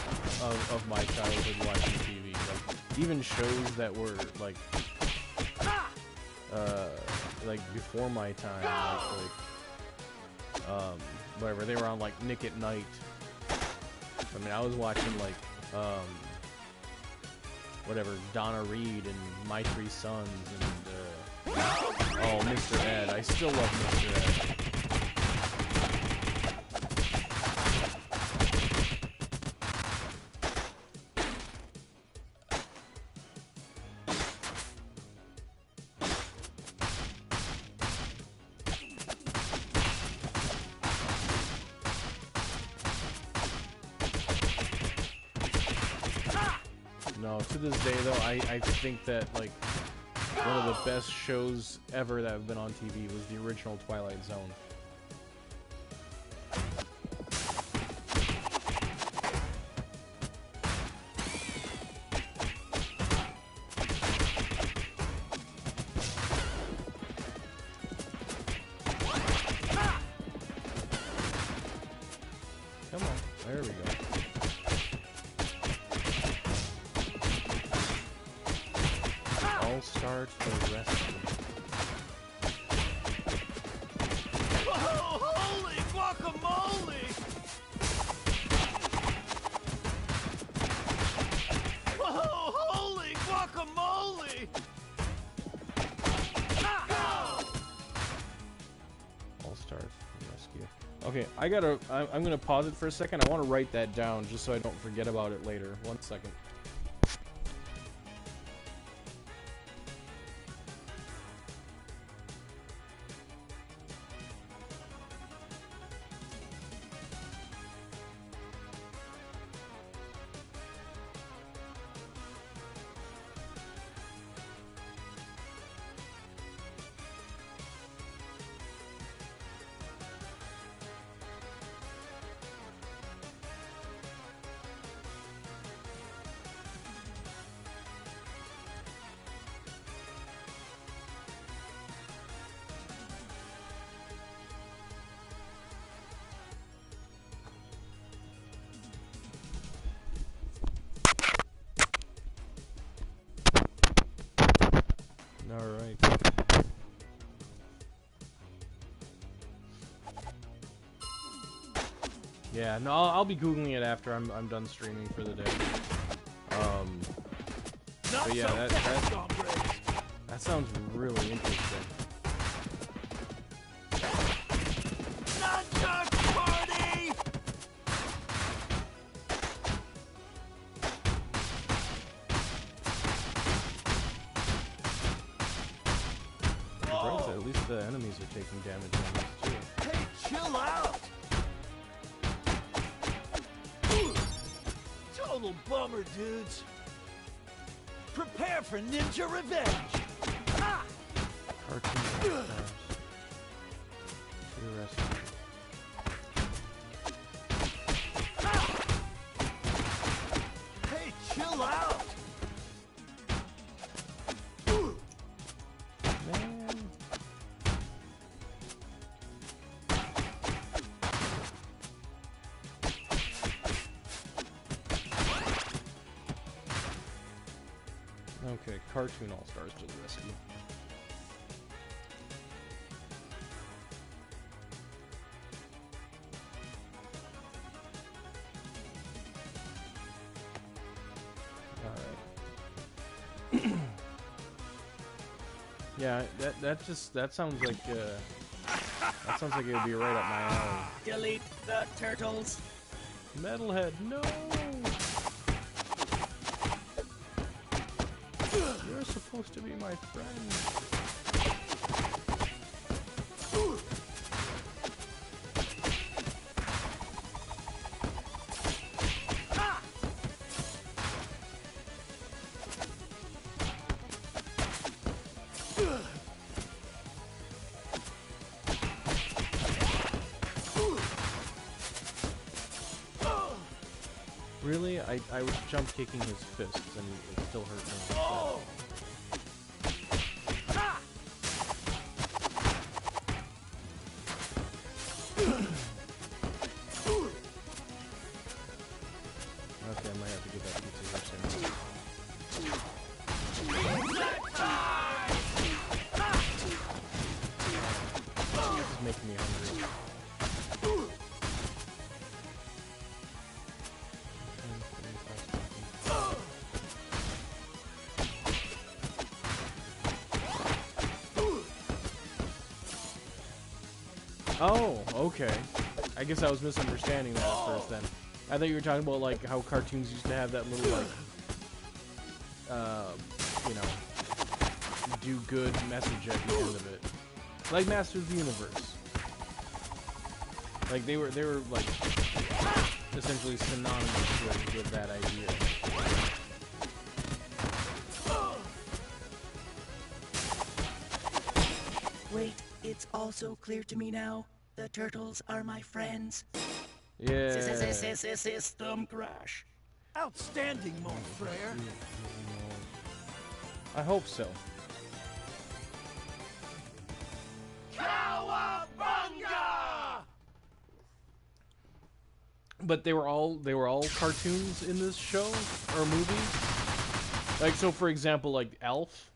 of my childhood watching TV. Like, even shows that were like before my time, whatever, they were on like Nick at Night. I mean, I was watching like whatever, Donna Reed and My Three Sons and oh, Mr. Ed. I still love Mr. Ed. No, to this day though, I think that like one of the best shows ever that have been on TV was the original Twilight Zone. Come on, there we go. Start the rescue. Whoa, holy guacamole! Whoa, holy guacamole! All stars rescue. Okay, I'm gonna pause it for a second. I want to write that down just so I don't forget about it later. 1 second. Alright. Yeah, no, I'll be Googling it after I'm done streaming for the day. But yeah, that sounds really interesting. Nunchuck party! Right, at least the enemies are taking damage on this too. Hey, chill out! Total bummer, dudes. Prepare for ninja revenge! Ah! Cartoon stars. Interesting. Hey, chill out! Man. Okay, Cartoon All-Stars to the rescue. Alright. Yeah, that sounds like it would be right up my alley. Delete the turtles. Metalhead, no! You're supposed to be my friend. Really? I was jump kicking his fists and it still hurt me. Oh! Okay, I might have to get that pizza here soon. This is making me hungry. Oh, okay. I guess I was misunderstanding that at first then. I thought you were talking about like how cartoons used to have that little like you know, do good message at the end of it. Like Masters of the Universe. Like they were like essentially synonymous with that idea. Wait, it's also clear to me now. The turtles are my friends. Yeah. System crash. Outstanding, mon frere. I hope so. Cowabunga! But they were all cartoons in this show or movie. Like, so for example, like Elf.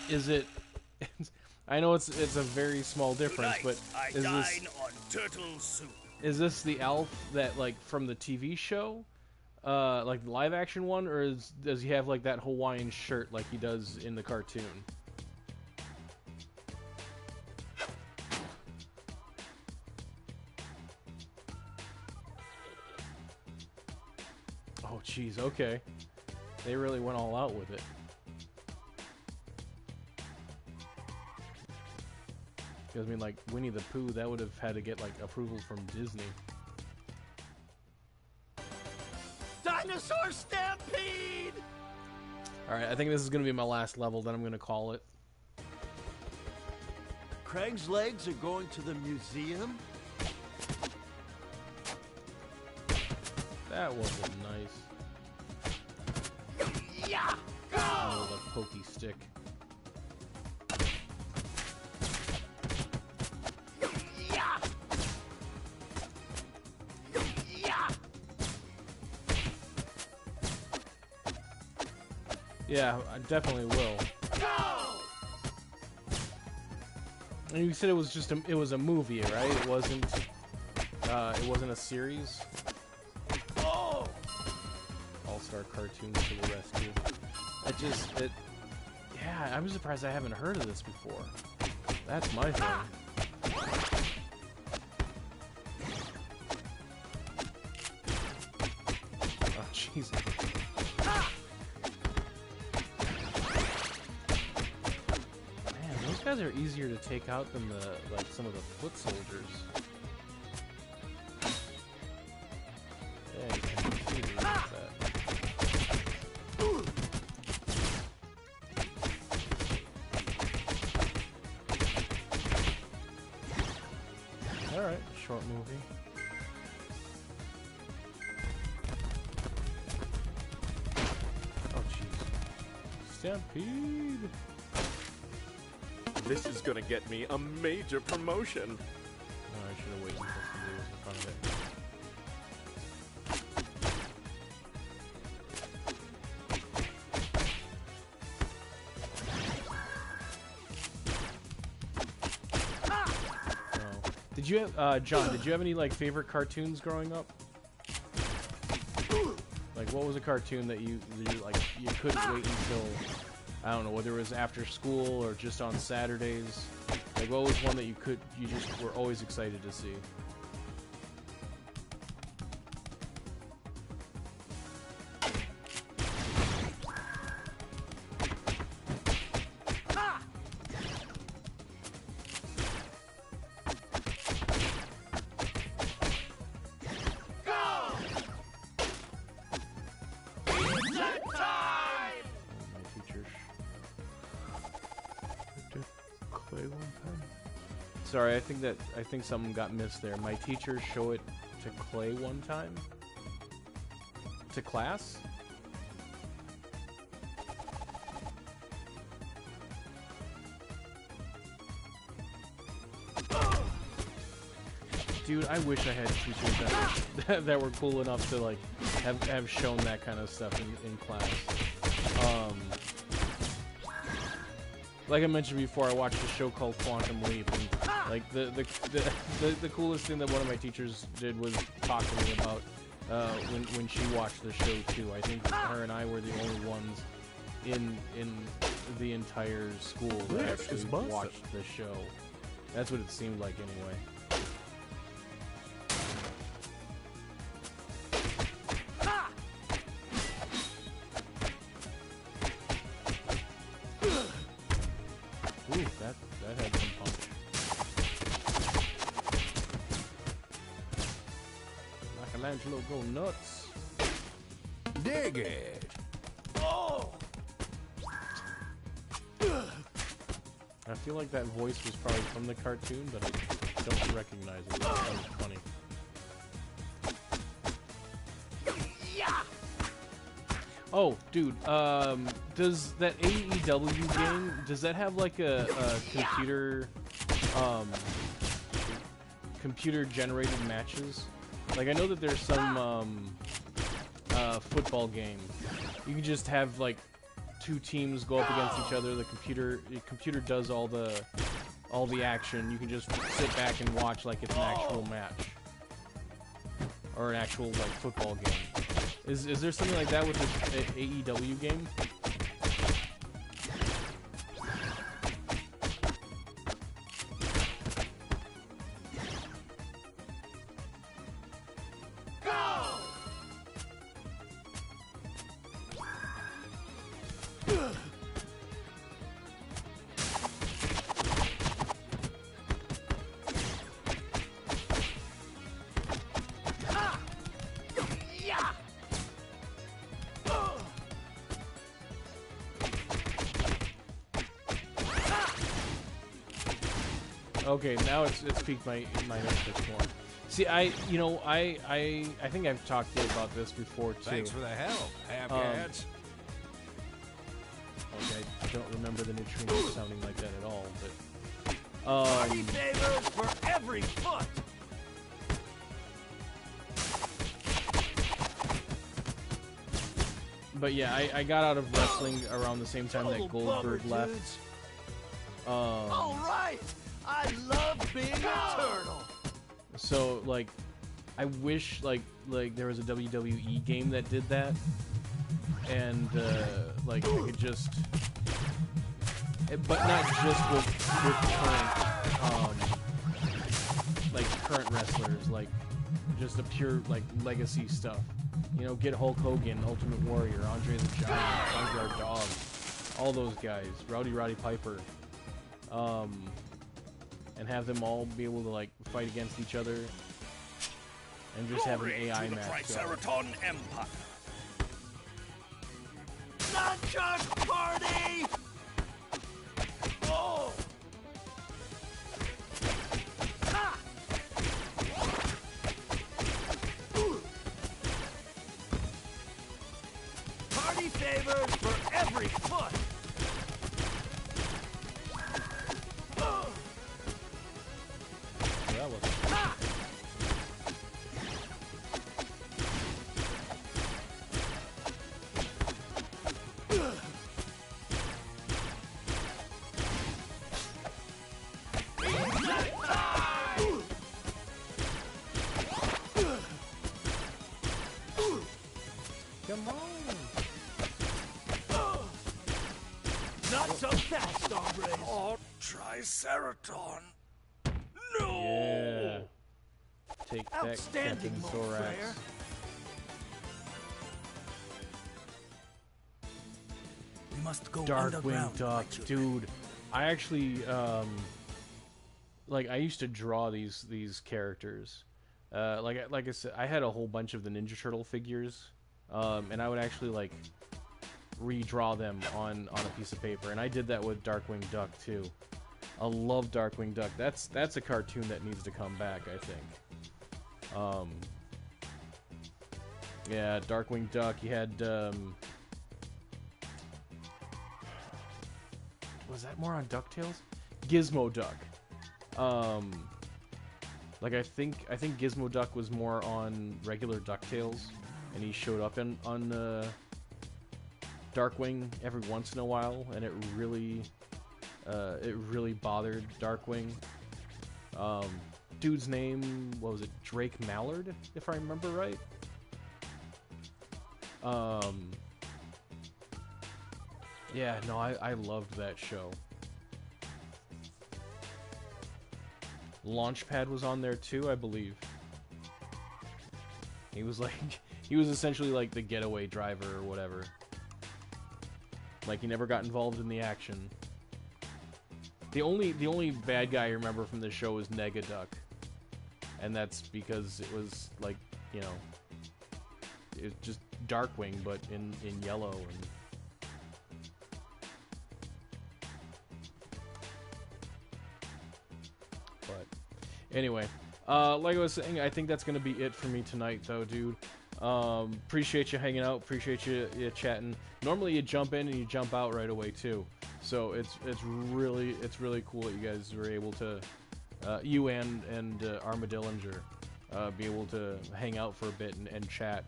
Is it? I know it's a very small difference, but is this on turtle soup. is this the Elf that like from the TV show, like the live action one, or does he have like that Hawaiian shirt like he does in the cartoon? Oh, jeez, okay. They really went all out with it. Because, I mean, like, Winnie the Pooh, that would have had to get, like, approval from Disney. Dinosaur Stampede! Alright, I think this is going to be my last level, then I'm going to call it. Krang's legs are going to the museum? That wasn't nice. Yeah! Go! Oh, the pokey stick. Yeah! Yeah! Yeah, I definitely will. Go! And you said it was just it was a movie, right? It wasn't a series. Oh! All-star cartoons to the rescue. Yeah, I'm surprised I haven't heard of this before. That's my thing. Oh, jeez. Man, those guys are easier to take out than some of the foot soldiers. Yeah, you can see that. Alright, short movie. Oh, jeez. Stampede! This is gonna get me a major promotion. No, I should have waited until somebody was in front of it. Did you have, John, did you have any, like, favorite cartoons growing up? Like, what was a cartoon that you couldn't wait until, I don't know, whether it was after school or just on Saturdays? Like, what was one that you just were always excited to see? Sorry, I think something got missed there. My teachers show it to Clay one time? To class? Dude, I wish I had teachers that were cool enough to, like, have shown that kind of stuff in class. Like I mentioned before, I watched a show called Quantum Leap, and like the coolest thing that one of my teachers did was talk to me about when she watched the show too. I think her and I were the only ones in the entire school that actually watched the show. That's what it seemed like anyway. Ooh, that had some punch. Michelangelo go nuts. Dig it. Oh! I feel like that voice was probably from the cartoon, but I don't recognize it. It's kind of funny. Oh, dude, does that AEW game, does that have like a computer generated matches? Like, I know that there's some football game. You can just have like two teams go up against each other. The computer does all the action. You can just sit back and watch like it's an actual match or an actual like football game. Is there something like that with this AEW game? Okay, now it's piqued my interest more. See, I think I've talked to you about this before too. Thanks for the help, Half-Cats. Okay, I don't remember the neutrino sounding like that at all, but Party favors for every foot. but yeah, I got out of wrestling around the same time Total that Goldberg bummer, left. dudes. All right, I love being a turtle. So like, I wish like there was a WWE game that did that, and like I could just, but not just with current wrestlers, like just a pure like legacy stuff. You know, get Hulk Hogan, Ultimate Warrior, Andre the Giant, Junkyard Dog, all those guys, Roddy Piper, and have them all be able to like fight against each other, and just have an AI to the match. Triceraton Empire. Not just party. Oh. Ha! Party favors for every foot. Oh. That was Ha! come on. Not so fast, hombres. Oh, Triceraton. No! Yeah. Take that, Outstanding, Captain Mo Thorax. Frere. We must go Darkwing underground, Duck, my children. dude. I actually like I used to draw these characters. Like I said, I had a whole bunch of the Ninja Turtle figures, and I would actually like redraw them on a piece of paper, and I did that with Darkwing Duck too. I love Darkwing Duck. That's a cartoon that needs to come back, I think. Yeah, Darkwing Duck. You had was that more on DuckTales? Gizmo Duck. Like I think Gizmo Duck was more on regular DuckTales, and he showed up on Darkwing every once in a while, and it really bothered Darkwing. Dude's name, what was it? Drake Mallard, if I remember right. Yeah, no, I loved that show. Launchpad was on there too, I believe. He was essentially like the getaway driver or whatever. Like he never got involved in the action. The only bad guy I remember from this show was Negaduck. And that's because it was like, you know, it's just Darkwing but in yellow. And but anyway, like I was saying, I think that's gonna be it for me tonight though, dude. Appreciate you hanging out, appreciate you chatting. Normally you jump in and you jump out right away too, so it's really cool that you guys were able to you and Armadillinger be able to hang out for a bit and chat.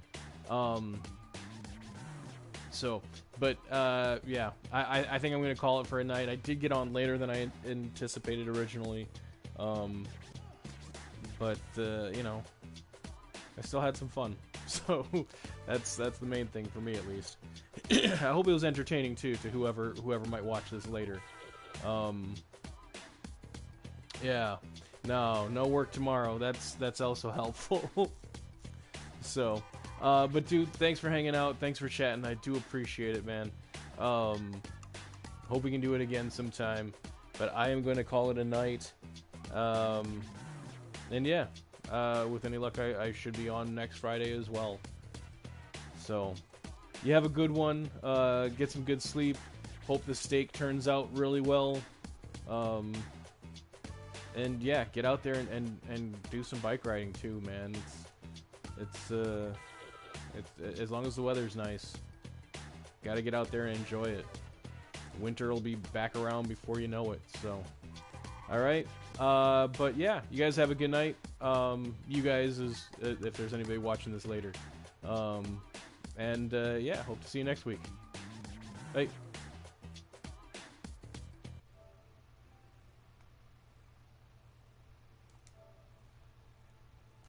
So, but yeah, I think I'm gonna call it for a night. I did get on later than I anticipated originally, but you know, I still had some fun. So that's the main thing for me, at least. I hope it was entertaining too to whoever might watch this later. Yeah, no work tomorrow. That's also helpful. So, but dude, thanks for hanging out. Thanks for chatting. I do appreciate it, man. Hope we can do it again sometime. But I am going to call it a night. And yeah, with any luck, I should be on next Friday as well. So, you have a good one. Get some good sleep. Hope the steak turns out really well. And yeah, get out there and do some bike riding too, man. It's as long as the weather's nice, gotta get out there and enjoy it. Winter will be back around before you know it. So, all right. But yeah, you guys have a good night. You guys, if there's anybody watching this later. Yeah, hope to see you next week. Bye.